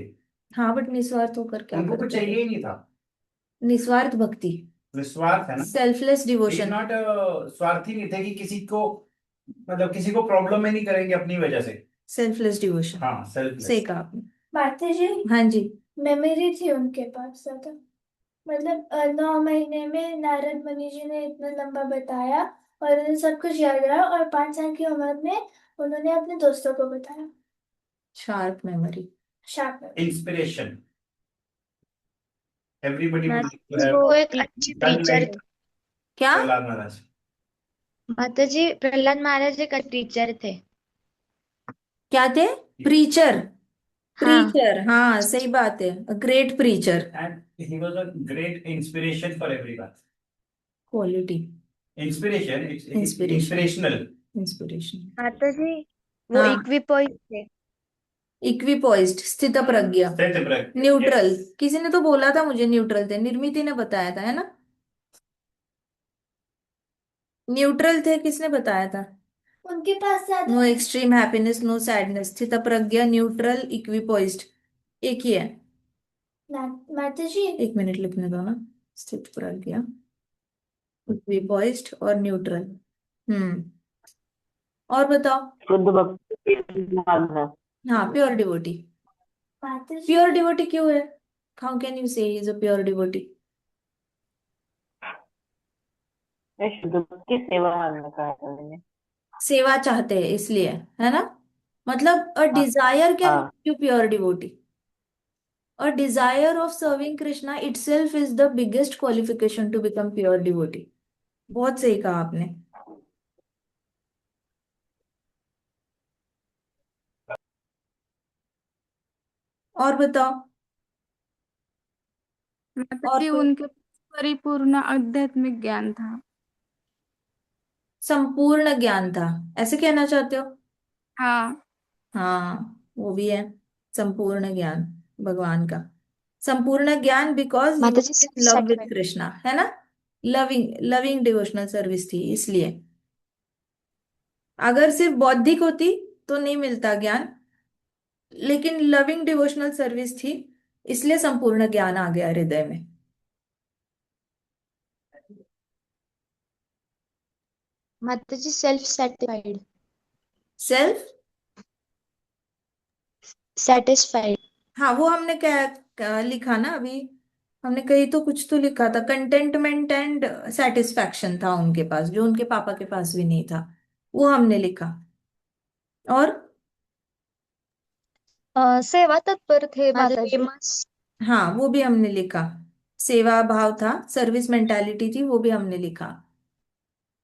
हाँ बट निस्वार्थ होकर क्या उनको कुछ करते चाहिए थे? ही नहीं था। निस्वार्थ भक्ति, निस्वार्थ है ना, सेल्फलेस इज डिवोशन। नॉट। स्वार्थी नहीं थे कि किसी को, मतलब किसी को प्रॉब्लम में नहीं करेंगे अपनी वजह से। सेल्फलेस डिवोशन, हाँ, सही सेल्फलेस। कहा आपने। माता जी हाँ जी। मेमोरी थी उनके पास ज्यादा, मतलब 9 महीने में नारद मुनि जी ने इतना लंबा बताया और उन्हें सब कुछ याद रहा, और 5 साल की उम्र में उन्होंने अपने दोस्तों को बताया। Sharp memory. Sharp. Inspiration, everybody would माता टू जी हैव वो वो एक अच्छे डन टीचर लाइक थे। क्या? प्रहलाद महाराज। माता जी प्रहलाद महाराज एक अच्छे टीचर थे। क्या थे? प्रीचर, हाँ। प्रीचर, हाँ सही बात है, great preacher. And he was a great inspiration for everyone. Quality, inspiration, inspiration, inspirational. Inspiration. माता जी वो हाँ, इक्विपॉइस थे। इक्विपॉइज्ड, स्थित प्रज्ञ, स्थितप्रज्ञ, न्यूट्रल। yes। किसी ने तो बोला था मुझे न्यूट्रल थे, निर्मिति ने बताया था, है ना, न्यूट्रल थे, किसने बताया था? उनके पास ज्यादा no extreme happiness, no sadness, स्थित प्रज्ञ, न्यूट्रल, इक्विपॉइज्ड, एक ही है। माता जी। एक मिनट लिखने दो ना, स्थित प्रज्ञ, इक्विपॉइज्ड और न्यूट्रल। हम्म और बताओ। शुद्ध भक्ति मार्ग। हाँ, प्योर डिवोटी। माता जी प्योर डिवोटी क्यों है? हाउ कैन यू से इज अ प्योर डिवोटी? शुद्ध भक्ति सेवा मार्ग का है मैंने। सेवा चाहते हैं इसलिए, है ना, मतलब अ हाँ डिजायर कैन हाँ। Make you pure devotee. A desire of serving Krishna itself is the biggest qualification to become pure devotee. बहुत सही कहा आपने। और बताओ। माता और जी कोई? उनके परिपूर्ण आध्यात्मिक ज्ञान था। संपूर्ण ज्ञान था, ऐसे कहना चाहते हो? हाँ। हाँ वो भी है, संपूर्ण ज्ञान भगवान का, संपूर्ण ज्ञान because he Mata ji was in self love with satisfied. Krishna, है ना, लविंग लविंग डिवोशनल सर्विस थी इसलिए। अगर सिर्फ बौद्धिक होती तो नहीं मिलता ज्ञान, लेकिन लविंग डिवोशनल सर्विस थी, इसलिए संपूर्ण ज्ञान आ गया हृदय में। माता जी सेल्फ सेटिस्फाइड। Self, satisfied. हाँ वो हमने क्या लिखा ना अभी, हमने कहीं तो कुछ तो लिखा था, कंटेंटमेंट एंड सेटिस्फैक्शन था उनके पास, जो उनके पापा के पास भी नहीं था, वो हमने लिखा। और सेवा तत्पर थे माता माता जी जी। मस्त। हाँ वो भी हमने लिखा, सेवा भाव था, सर्विस मेंटालिटी थी, वो भी हमने लिखा।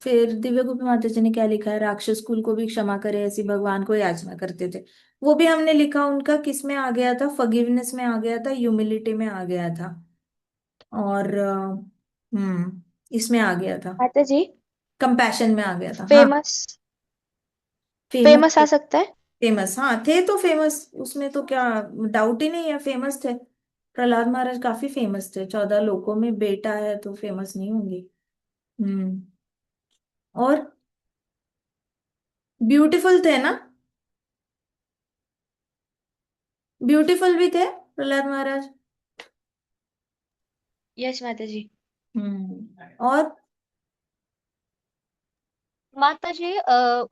फिर दिव्य गोपी माता जी ने क्या लिखा है, राक्षस कुल को भी क्षमा करे ऐसी भगवान को याचना करते थे। वो भी हमने लिखा, उनका किस में आ गया था, फॉरगिवनेस में आ गया था, ह्यूमिलिटी में आ गया था, और इसमें आ गया था, माता जी कंपैशन में आ गया था। हाँ, फेमस फेमस फेमस आ सकता है। फेमस हाँ थे तो फेमस, उसमें तो क्या डाउट ही नहीं है, फेमस थे। प्रहलाद महाराज काफी फेमस थे, 14 लोकों में बेटा है तो फेमस नहीं होंगे। हम्म। और ब्यूटीफुल थे ना, ब्यूटीफुल भी थे प्रहलाद महाराज। यस माता जी। और माता जी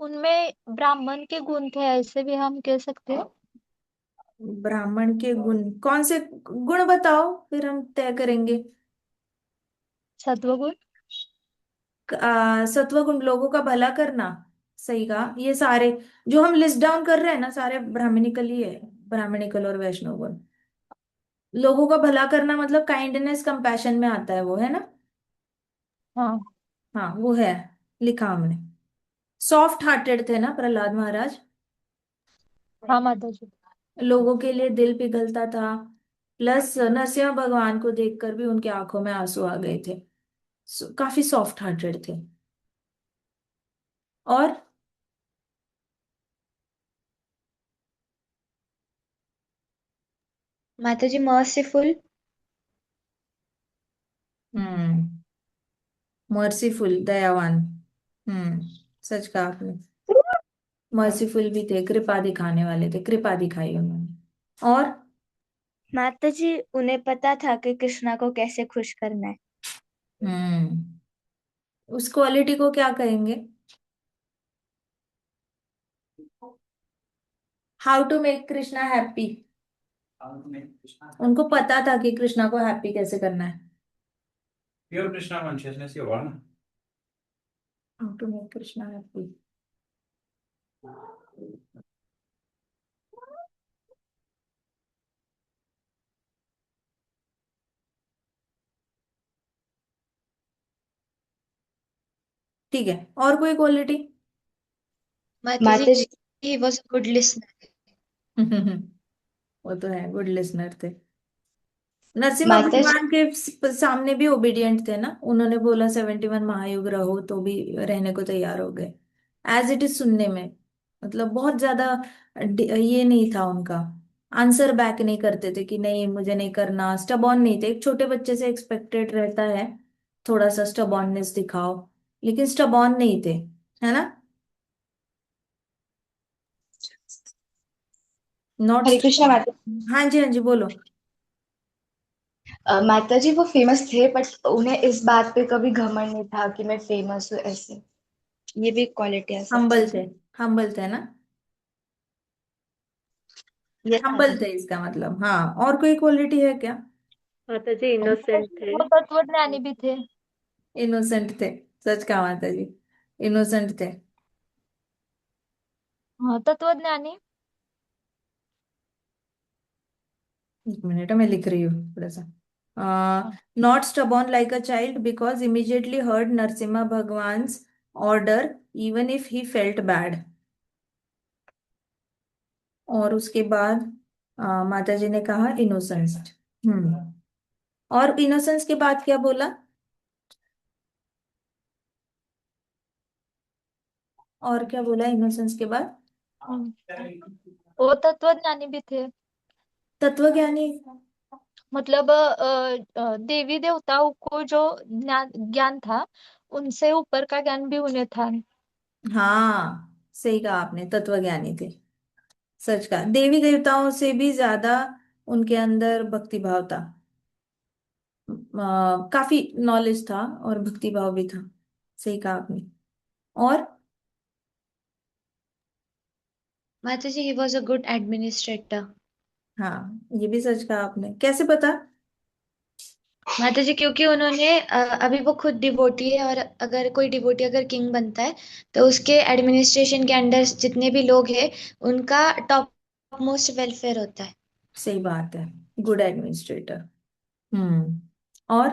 उनमें ब्राह्मण के गुण थे ऐसे भी हम कह सकते हैं। ब्राह्मण के गुण, कौन से गुण बताओ, फिर हम तय करेंगे। सत्वगुण। सत्व गुण, लोगों का भला करना, सही कहा। ये सारे जो हम लिस्ट डाउन कर रहे हैं ना, सारे ब्राह्मणिकल ही है, ब्राह्मणिकल और वैष्णव गुण। लोगों का भला करना मतलब काइंडनेस कंपैशन में आता है वो, है ना। हाँ। हाँ वो है, लिखा हमने। सॉफ्ट हार्टेड थे ना प्रहलाद महाराज, हाँ माता जी। लोगों के लिए दिल पिघलता था। प्लस नरसिंह भगवान को देखकर भी उनकी आंखों में आंसू आ गए थे। काफी सॉफ्ट हार्टेड थे। और माता जी मर्सीफुल। हम्म, मर्सीफुल, दयावान। सच कहा आपने, मर्सीफुल भी थे, कृपा दिखाने वाले थे, कृपा दिखाई उन्होंने। और माता जी उन्हें पता था कि कृष्णा को कैसे खुश करना है। उस क्वालिटी को क्या कहेंगे, how to make Krishna happy. उनको पता था कि कृष्णा को हैप्पी कैसे करना है। प्योर कृष्णा कॉन्शियसनेस ही होगा ना। How to make Krishna happy. ठीक है, और कोई quality. Mata ji he was a good listener. वो तो है, गुड लिसनर थे। नरसिम्हा माता जी भगवान के सामने भी ओबीडियंट थे ना, उन्होंने बोला 71 महायुग रहो तो भी रहने को तैयार हो गए, एज इट इज सुनने में। मतलब बहुत ज्यादा ये नहीं था उनका, आंसर बैक नहीं करते थे कि नहीं मुझे नहीं करना, स्टबॉर्न नहीं थे। एक छोटे बच्चे से एक्सपेक्टेड रहता है थोड़ा सा स्टबॉर्ननेस दिखाओ, लेकिन स्टबॉर्न नहीं थे, है ना। नॉट। हरे कृष्णा माता। हाँ जी, हाँ जी, बोलो। माता जी वो फेमस थे बट उन्हें इस बात पे कभी घमंड नहीं था कि मैं फेमस हूँ ऐसे। ये भी क्वालिटी आ सकती हम्बल है। थे, हम्बल थे ना, यस माता हम्बल थे जी। इसका मतलब। हाँ, और कोई क्वालिटी है क्या। माता जी माता इनोसेंट जी थे। वो तत्वज्ञानी भी थे। इनोसेंट थे, सच कहा माता जी, इनोसेंट थे। हाँ तत्वज्ञानी। 1 मिनट, मैं लिख रही हूँ थोड़ा सा। हाँ। Not stubborn like a child because immediately heard Narasimha भगवान्स order even if he felt bad. और उसके बाद माता जी ने कहा इनोसेंस। हम्म, और इनोसेंस के बाद क्या बोला, और क्या बोला इनोसेंस के बाद। हम्म, वो तत्वज्ञानी भी थे। तत्वज्ञानी। मतलब देवी देवताओं को जो ज्ञान था उनसे ऊपर का ज्ञान भी उन्हें था। हाँ, सही कहा आपने, तत्वज्ञानी थे। सच कहा, देवी देवताओं से भी ज्यादा उनके अंदर भक्ति भाव था। काफी नॉलेज था और भक्ति भाव भी था, सही कहा आपने। और Mata ji he was a good administrator. हाँ, ये भी सच कहा आपने, कैसे पता। माता जी क्योंकि उन्होंने अभी वो खुद डिवोटी है और अगर कोई डिवोटी अगर किंग बनता है तो उसके एडमिनिस्ट्रेशन के अंडर जितने भी लोग हैं उनका टॉप मोस्ट वेलफेयर होता है। सही बात है, गुड एडमिनिस्ट्रेटर। हम्म। और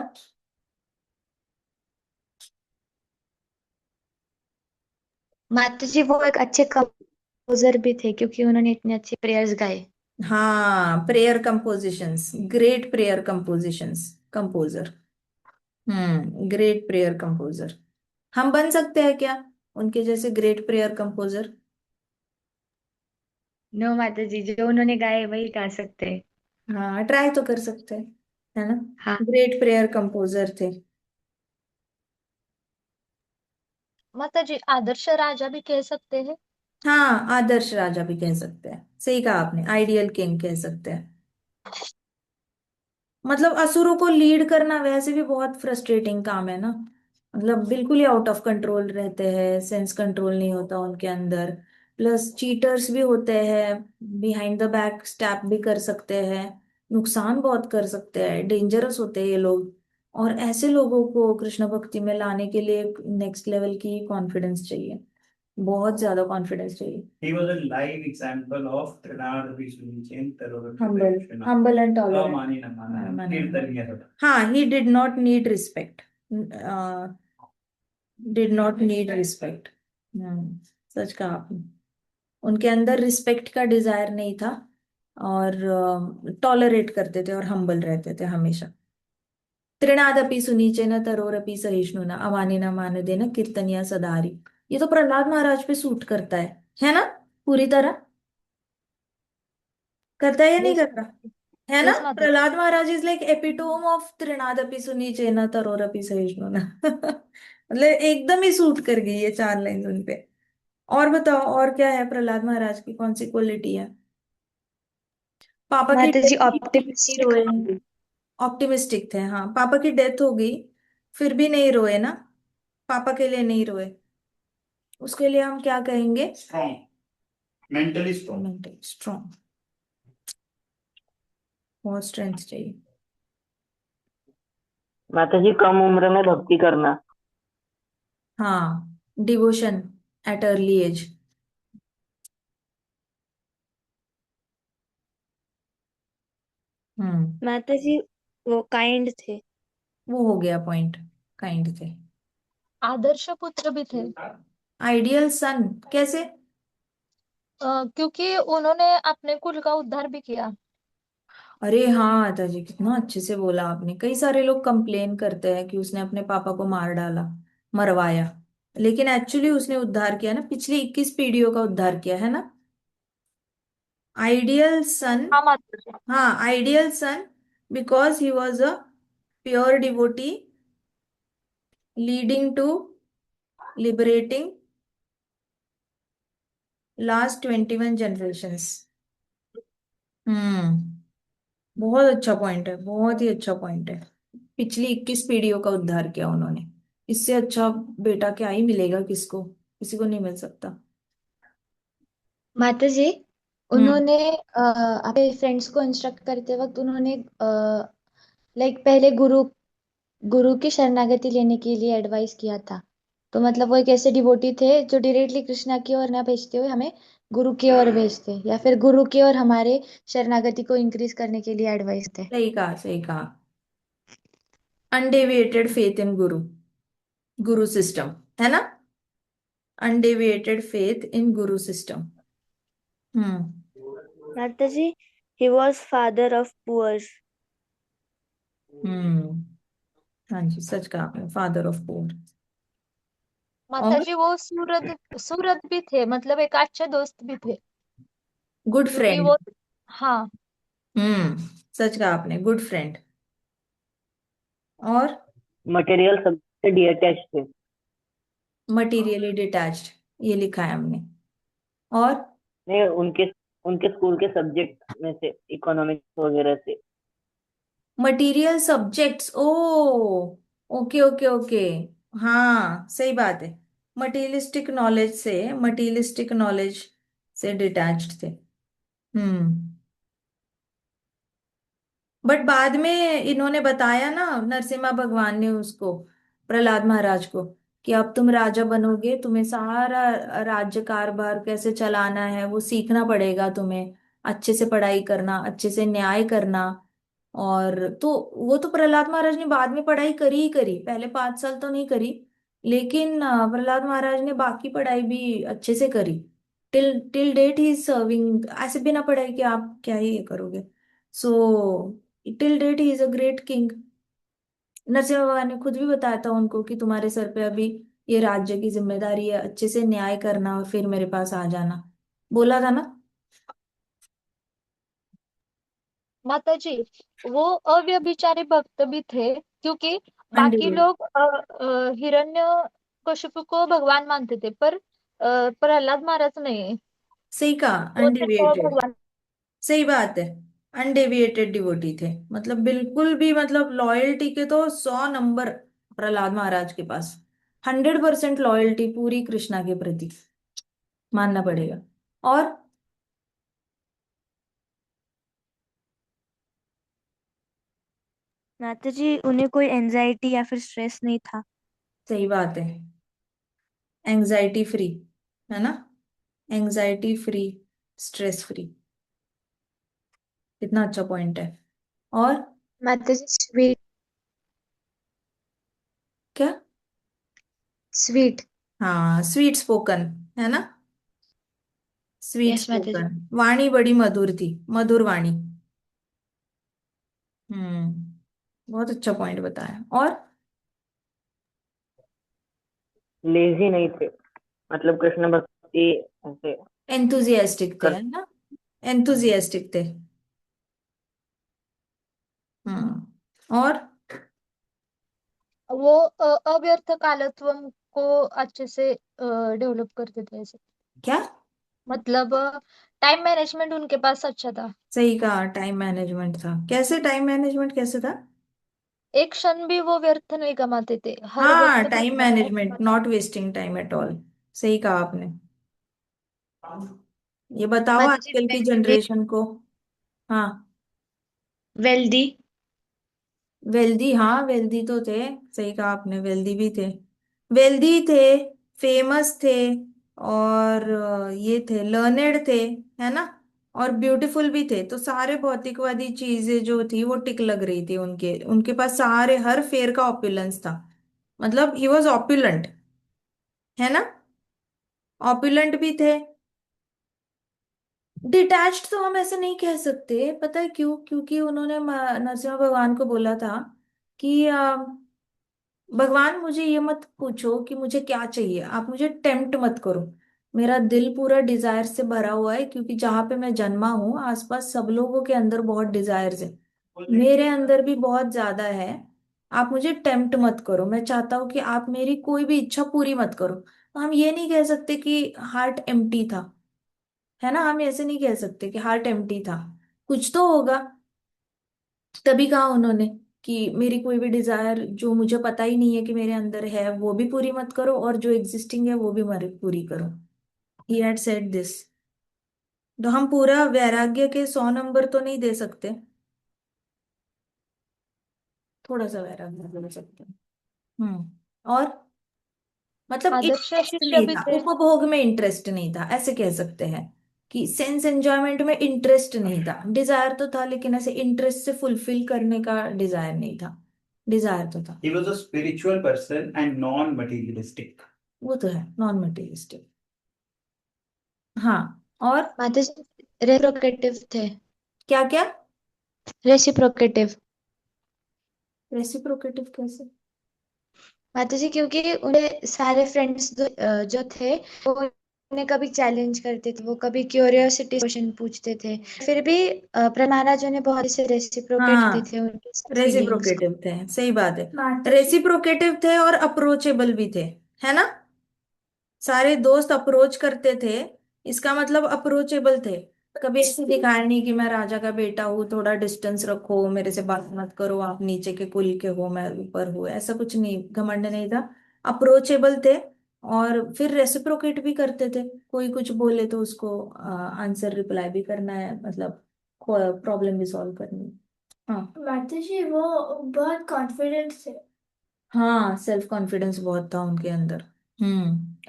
माता जी वो एक अच्छे कंपोजर भी थे क्योंकि उन्होंने इतने अच्छे प्रेयर्स गाए। हाँ, prayer compositions, great prayer compositions, composer. Great prayer composer. हम बन सकते हैं क्या उनके जैसे ग्रेट प्रेयर कंपोजर? नो माता जी, जो उन्होंने गाए वही गा सकते हैं। हाँ, ट्राई तो कर सकते हैं, है ना। हाँ ग्रेट प्रेयर कंपोजर थे। माता जी आदर्श राजा भी कह सकते हैं। हाँ, आदर्श राजा भी कह सकते हैं, सही कहा आपने, आइडियल किंग कह सकते हैं। मतलब असुरों को लीड करना वैसे भी बहुत फ्रस्ट्रेटिंग काम है ना। मतलब बिल्कुल ही आउट ऑफ कंट्रोल रहते हैं, सेंस कंट्रोल नहीं होता उनके अंदर। प्लस चीटर्स भी होते हैं, बिहाइंड द बैक स्टैप भी कर सकते हैं, नुकसान बहुत कर सकते हैं, डेंजरस होते हैं ये लोग। और ऐसे लोगों को कृष्ण भक्ति में लाने के लिए नेक्स्ट लेवल की कॉन्फिडेंस चाहिए, बहुत ज्यादा कॉन्फिडेंस चाहिए। He was a live example of Trinad Vishnu Tarot humble, Krishna. Humble and tolerant. Amani Namana. Kirtaniya Sada. हाँ, he did not need respect, did not need respect. सच कहा आपने, उनके अंदर रिस्पेक्ट का डिजायर नहीं था, और टॉलरेट करते थे और हम्बल रहते थे हमेशा। तृणादपि सुनीचेन तरोरपि सहिष्णुना अमानिना मानदेन कीर्तनिया सदारी। ये तो प्रहलाद महाराज पे सूट करता है ना, पूरी तरह। करता है या नहीं यस करता? है ना। Yes Mata ji. Prahlad Maharaj is like epitome of तृणादपि सुनीचेन तरोरपि सहिष्णुना। मतलब एकदम ही सूट कर गई ये चार लाइन उन पे। और बताओ, और क्या है प्रहलाद महाराज की, कौन सी क्वालिटी है? पापा की माता जी डेथ नहीं ऑप्टिमिस्टिक। रोए, ऑप्टिमिस्टिक थे। हाँ, पापा की डेथ हो गई फिर भी नहीं रोए ना, पापा के लिए नहीं रोए। उसके लिए हम क्या कहेंगे? Strong. Mentally strong. Mentally strong, बहुत स्ट्रेंथ चाहिए। माता जी कम उम्र में भक्ति करना। हाँ, डिवोशन एट अर्ली एज। हम्म, माता जी वो काइंड थे। वो हो गया पॉइंट, काइंड थे। आदर्श पुत्र भी थे। आइडियल सन कैसे? क्योंकि उन्होंने अपने कुल का उद्धार भी किया। अरे हाँ दादाजी, कितना अच्छे से बोला आपने। कई सारे लोग कंप्लेन करते हैं कि उसने अपने पापा को मार डाला, मरवाया, लेकिन एक्चुअली उसने उद्धार किया ना, पिछली 21 पीढ़ियों का उद्धार किया है ना। Ideal son. हाँ माता जी। हाँ, ideal son, because he was a pure devotee leading to liberating last 21 generations. बहुत अच्छा पॉइंट है, बहुत ही अच्छा पॉइंट है। पिछली 21 पीढ़ियों का उद्धार किया उन्होंने। इससे अच्छा बेटा क्या ही मिलेगा किसको, किसी को नहीं मिल सकता। माता जी हम्म। उन्होंने अपने फ्रेंड्स को इंस्ट्रक्ट करते वक्त उन्होंने लाइक पहले गुरु गुरु की शरणागति लेने के लिए एडवाइस किया था। तो मतलब वो एक ऐसे डिवोटी थे जो डायरेक्टली कृष्णा की ओर ना भेजते हुए हमें गुरु की ओर भेजते, या फिर गुरु की ओर हमारे शरणागति को इंक्रीज करने के लिए एडवाइस थे। सही कहा, सही कहा। Undeviated faith in Guru, Guru system, है ना। Undeviated faith in Guru system. Hmm. Mata ji he was father of poors. Hmm. हाँ जी, सच कहा आपने, फादर ऑफ पोर। माता और जी वो सूरत सूरत भी थे, मतलब एक अच्छे दोस्त भी थे। गुड क्योंकि फ्रेंड। वो, हाँ, सच कहा आपने, गुड फ्रेंड। और मटेरियल सबसे डिटैच थे। मटीरियली डिटैच्ड, ये लिखा है हमने। और नहीं, उनके उनके स्कूल के सब्जेक्ट में से इकोनॉमिक्स वगैरह से। मटीरियल सब्जेक्ट्स, ओ, ओके ओके ओके। हाँ, सही बात है। मटीरियलिस्टिक नॉलेज से, मटीरियलिस्टिक नॉलेज से डिटैच्ड थे। हम्म। बट बाद में इन्होंने बताया ना, नरसिम्हा भगवान ने उसको, प्रहलाद महाराज को, कि अब तुम राजा बनोगे, तुम्हें सारा राज्य कारभार कैसे चलाना है वो सीखना पड़ेगा तुम्हें। अच्छे से पढ़ाई करना, अच्छे से न्याय करना। और तो वो तो प्रहलाद महाराज ने बाद में पढ़ाई करी ही करी, पहले 5 साल तो नहीं करी। लेकिन प्रहलाद महाराज ने बाकी पढ़ाई भी अच्छे से करी। Till till date he is serving, ऐसे बिना पढ़ाई के आप क्या ही ये करोगे। So till date he is a great king. Narasimha भगवान ने खुद भी बताया था उनको कि तुम्हारे सर पे अभी ये राज्य की जिम्मेदारी है, अच्छे से न्याय करना और फिर मेरे पास आ जाना, बोला था ना। माता जी, वो अव्यभिचारी भक्त भी थे, क्योंकि बाकी अनडिवाइड, लोग हिरण्य कशिपु को भगवान मानते थे, पर प्रहलाद महाराज नहीं। सही कहा, वो सिर्फ अनडिविएटेड। भगवान। सही बात है। अनडेविएटेड डिवोटी थे, मतलब बिल्कुल भी, मतलब लॉयल्टी के तो 100 नंबर प्रहलाद महाराज के पास। 100% लॉयल्टी पूरी कृष्णा के प्रति, मानना पड़ेगा। और माता जी, उन्हें कोई एंजाइटी या फिर स्ट्रेस नहीं था। सही बात है, एंजाइटी फ्री, है ना, एंजाइटी फ्री, स्ट्रेस फ्री। कितना अच्छा पॉइंट है। और माता जी, स्वीट। क्या? स्वीट। हाँ, स्वीट स्पोकन, है ना, स्वीट यस माता जी। स्पोकन, वाणी बड़ी मधुर थी, मधुर वाणी। बहुत अच्छा पॉइंट बताया। और लेजी नहीं थे, मतलब कृष्ण भक्ति ऐसे एंथुजियास्टिक थे, कर। है ना, एंथुजियास्टिक थे। और वो अव्यर्थ कालत्व को अच्छे से डेवलप करते थे ऐसे। क्या? मतलब टाइम मैनेजमेंट उनके पास अच्छा था। सही कहा, टाइम मैनेजमेंट था। कैसे टाइम मैनेजमेंट कैसे था? एक क्षण भी वो व्यर्थ नहीं कमाते थे, हर हाँ, वक्त टाइम भगवान का मैनेजमेंट, स्मरण। Not wasting time at all. सही कहा आपने। ये बताओ माता जी, आजकल की वेल्दी। जनरेशन को। हाँ, वेल्दी। वेल्दी, हाँ वेल्दी तो थे। सही कहा आपने, वेल्दी भी थे, वेल्दी थे, फेमस थे, और ये थे, लर्नेड थे, है ना, और ब्यूटीफुल भी थे। तो सारे भौतिकवादी चीजें जो थी वो टिक लग रही थी उनके उनके पास, सारे हर फेर का ऑपुलेंस था। मतलब ही वॉज ऑपुलेंट, है ना, ऑपुलेंट भी थे। डिटैच्ड तो हम ऐसे नहीं कह सकते, पता है क्यों? क्योंकि उन्होंने नरसिम्हा भगवान को बोला था कि भगवान मुझे ये मत पूछो कि मुझे क्या चाहिए, आप मुझे टेम्प्ट मत करो। मेरा दिल पूरा डिजायर से भरा हुआ है, क्योंकि जहां पे मैं जन्मा हूँ आसपास सब लोगों के अंदर बहुत डिजायर्स है, मेरे अंदर भी बहुत ज्यादा है। आप मुझे टेम्प्ट मत करो, मैं चाहता हूँ कि आप मेरी कोई भी इच्छा पूरी मत करो। तो हम ये नहीं कह सकते कि हार्ट एम्प्टी था, है ना, हम ऐसे नहीं कह सकते कि हार्ट एम्प्टी था, कुछ तो होगा। तभी कहा उन्होंने कि मेरी कोई भी डिजायर जो मुझे पता ही नहीं है कि मेरे अंदर है वो भी पूरी मत करो, और जो एग्जिस्टिंग है वो भी मरे पूरी करो। He had said this. तो हम पूरा वैराग्य के 100 नंबर तो नहीं दे सकते, थोड़ा सा वैराग्य दे सकते हैं। और मतलब आदर्श इंटरेस्ट शिष्य नहीं भी था, थे। उपभोग में इंटरेस्ट नहीं था, ऐसे कह सकते हैं कि सेंस एंजॉयमेंट में इंटरेस्ट नहीं था। डिजायर तो था, लेकिन ऐसे इंटरेस्ट से फुलफिल करने का डिजायर नहीं था, डिजायर तो था। He was a spiritual person and non-materialistic. वो तो है, नॉन मटेरियलिस्टिक। हाँ। और माता जी, रेसिप्रोकेटिव थे। क्या क्या? रेसिप्रोकेटिव। रेसिप्रोकेटिव कैसे? माता जी, क्योंकि उनके सारे फ्रेंड्स जो थे, वो उन्हें कभी चैलेंज करते थे, वो कभी क्यूरियोसिटी क्वेश्चन पूछते थे, फिर भी महाराज उन्हें बहुत से रेसिप्रोकेट हाँ, थे उनकी फीलिंग्स को। रेसिप्रोकेटिव थे, सही बात है। माता जी। रेसिप्रोकेटिव थे और अप्रोचेबल भी थे, है ना, सारे दोस्त अप्रोच करते थे, इसका मतलब अप्रोचेबल थे। कभी ऐसे दिखाया नहीं कि मैं राजा का बेटा हूँ, थोड़ा डिस्टेंस रखो, मेरे से बात मत करो, आप नीचे के कुल के हो, मैं ऊपर हूँ, ऐसा कुछ नहीं, घमंड नहीं था। अप्रोचेबल थे, और फिर रेसिप्रोकेट भी करते थे। कोई कुछ बोले तो उसको आंसर रिप्लाई भी करना है, मतलब प्रॉब्लम भी सॉल्व करनी है। हाँ। माता जी, वो बहुत कॉन्फिडेंट थे। हाँ, सेल्फ कॉन्फिडेंस बहुत था उनके अंदर।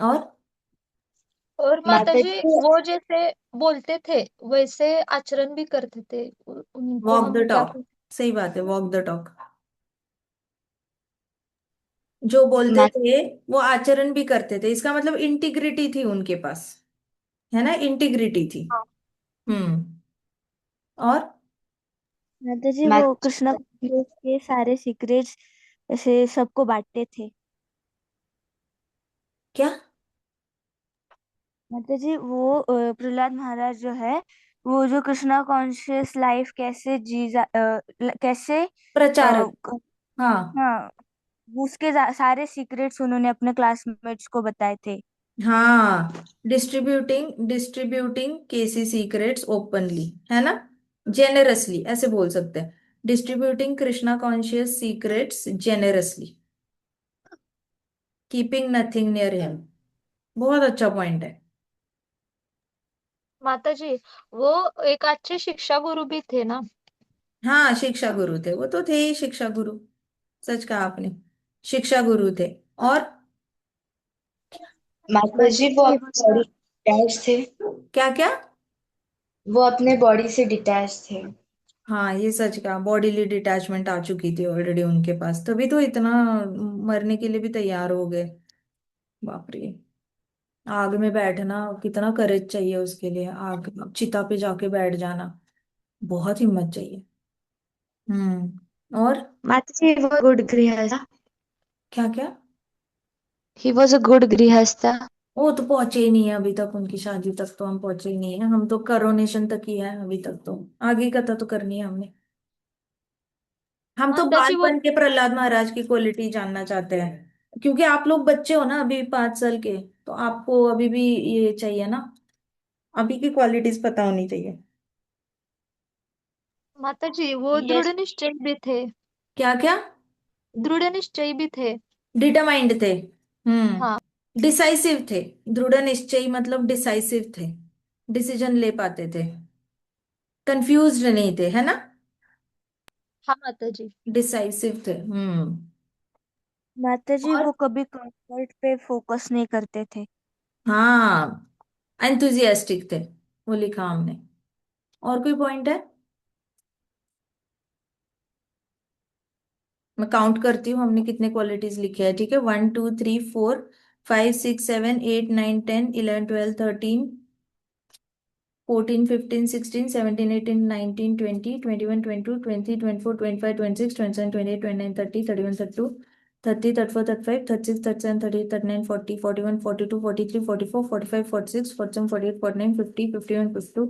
और और माता माता जी, जी, वो जैसे बोलते थे वैसे आचरण भी करते थे। उनको वॉक द हम क्या टॉक, सही बात है, वॉक द टॉक। जो बोलते मा- थे वो आचरण भी करते थे, इसका मतलब इंटीग्रिटी थी उनके पास, है ना, इंटीग्रिटी थी। हम्म। और माता जी मा- वो कृष्णा कॉन्शियस के सारे सीक्रेट्स ऐसे सबको बांटते थे। क्या? माता जी वो प्रहलाद महाराज जो है, वो जो कृष्णा कॉन्शियस लाइफ कैसे कैसे प्रचारक। हाँ। हाँ, उसके सारे सीक्रेट्स उन्होंने अपने क्लासमेट्स को बताए थे। हाँ, डिस्ट्रीब्यूटिंग डिस्ट्रीब्यूटिंग केसी सीक्रेट्स ओपनली, है ना, जेनरसली ऐसे बोल सकते हैं, distributing Krishna conscious secrets generously, keeping nothing near him. बहुत अच्छा पॉइंट है। माता जी, वो एक अच्छे शिक्षा गुरु भी थे ना। हाँ, शिक्षा गुरु थे, वो तो थे ही शिक्षा गुरु। सच कहा आपने, शिक्षा गुरु थे। और माता माता जी वो जी अपनी बॉडी डिटैच थे। क्या क्या? वो अपने बॉडी से डिटैच थे। हाँ, ये सच कहा, बॉडीली डिटैचमेंट आ चुकी थी ऑलरेडी उनके पास, तभी तो इतना मरने के लिए भी तैयार हो गए। बाप रे, आग में बैठना कितना करेज चाहिए उसके लिए, आग चिता पे जाके बैठ जाना, बहुत हिम्मत चाहिए। और माता जी वो गुड गृहस्थ। क्या क्या? ही वॉज अ गुड गृहस्थ। वो तो पहुंचे ही नहीं है अभी तक, उनकी शादी तक तो हम पहुंचे ही नहीं है, हम तो करोनेशन तक ही है अभी तक, तो आगे कथा तो करनी है हमने। हम तो माता जी वो बालपन के प्रहलाद महाराज की क्वालिटी जानना चाहते हैं, क्योंकि आप लोग बच्चे हो ना अभी 5 साल के, तो आपको अभी भी ये चाहिए ना, अभी की क्वालिटीज पता होनी चाहिए। माता जी वो दृढ़ यस। निश्चय भी थे। क्या क्या? दृढ़ निश्चय भी थे। डिटरमाइंड थे। हाँ। डिसाइसिव थे। दृढ़ निश्चयी मतलब डिसाइसिव थे, डिसीजन ले पाते थे, कंफ्यूज्ड नहीं थे, है ना, हाँ माता जी। डिसाइसिव थे। माता जी और वो कभी कंफर्ट पे फोकस नहीं करते थे। हाँ, एंथुजियास्टिक थे, वो लिखा हमने। और कोई पॉइंट है? मैं काउंट करती हूँ हमने कितने क्वालिटीज लिखे हैं, ठीक है, 1 2 3 4 5 6 7 8 9 10 11 12 13 14 15 16 17 18 19 20 21 22 23 24 25 26 27 28 29 30 31 32 30 34 35 36 37 38 39 40 41 42 43 44 45 46 47 48 49 50 51 52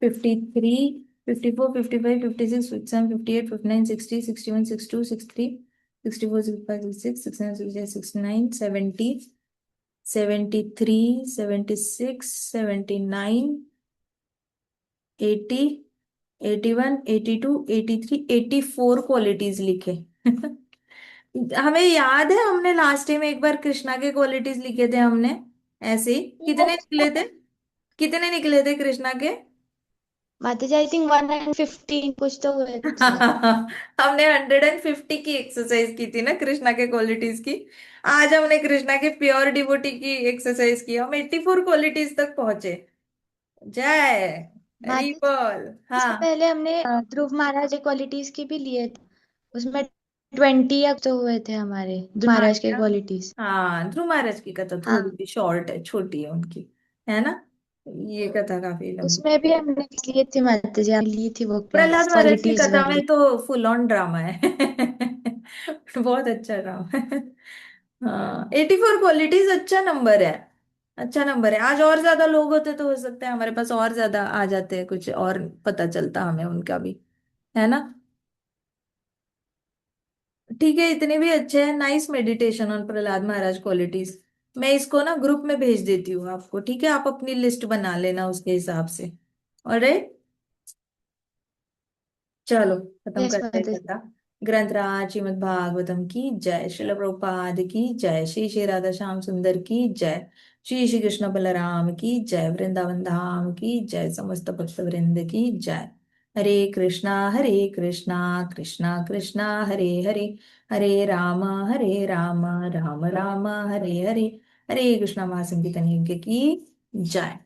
53 54 55 56 57 58 59 60 61 62 63 64 65 66 67 68 69 70 73 76 79 80 81 82 83 84 क्वालिटीज लिखे। हमें याद है हमने लास्ट टाइम एक बार कृष्णा के क्वालिटीज लिखे थे हमने, ऐसे ही कितने निकले थे? कितने निकले थे कृष्णा के? माता जी आई थिंक 115 कुछ तो हुए थे। हमने 150 की एक्सरसाइज की थी ना कृष्णा के क्वालिटीज की। आज हमने कृष्णा के प्योर डिवोटी की एक्सरसाइज की, हम 84 क्वालिटीज तक पहुंचे। जय हरि माता जी बोल। इससे हाँ। पहले हमने ध्रुव महाराज क्वालिटीज की भी लिए थे। उसमें 20 या तो हुए थे हमारे ध्रुव हाँ महाराज के क्या? क्वालिटीज। हाँ, ध्रुव महाराज की कथा थोड़ी हाँ। सी शॉर्ट है, छोटी है उनकी, है ना, ये कथा काफी लंबी। उसमें भी हमने लिए थे माता जी, हम ली थी वो प्रहलाद क्लास महाराज की क्वालिटीज कथा वाली। में तो फुल ऑन ड्रामा है। बहुत अच्छा ड्रामा है। हाँ, 84 क्वालिटीज अच्छा नंबर है, अच्छा नंबर है। आज और ज्यादा लोग होते तो हो सकता है हमारे पास और ज्यादा आ जाते हैं, कुछ और पता चलता हमें उनका भी, है ना। ठीक है, इतने भी अच्छे हैं, nice meditation on Prahlad Maharaj qualities. मैं इसको ना ग्रुप में भेज देती हूँ आपको, ठीक है, आप अपनी लिस्ट बना लेना उसके हिसाब से। ऑलराइट, चलो खत्म यस करते हैं माता जी। कथा। ग्रंथराज श्रीमद् भागवतम की जय, श्रील प्रभुपाद की जय, श्री श्री राधा श्याम सुंदर की जय, श्री श्री कृष्ण बलराम की जय, वृंदावन धाम की जय, समस्त भक्त वृंद की जय। हरे कृष्णा कृष्णा कृष्णा हरे हरे, हरे राम राम राम हरे हरे, हरे कृष्णा महासंकीर्तन यज्ञ की जय।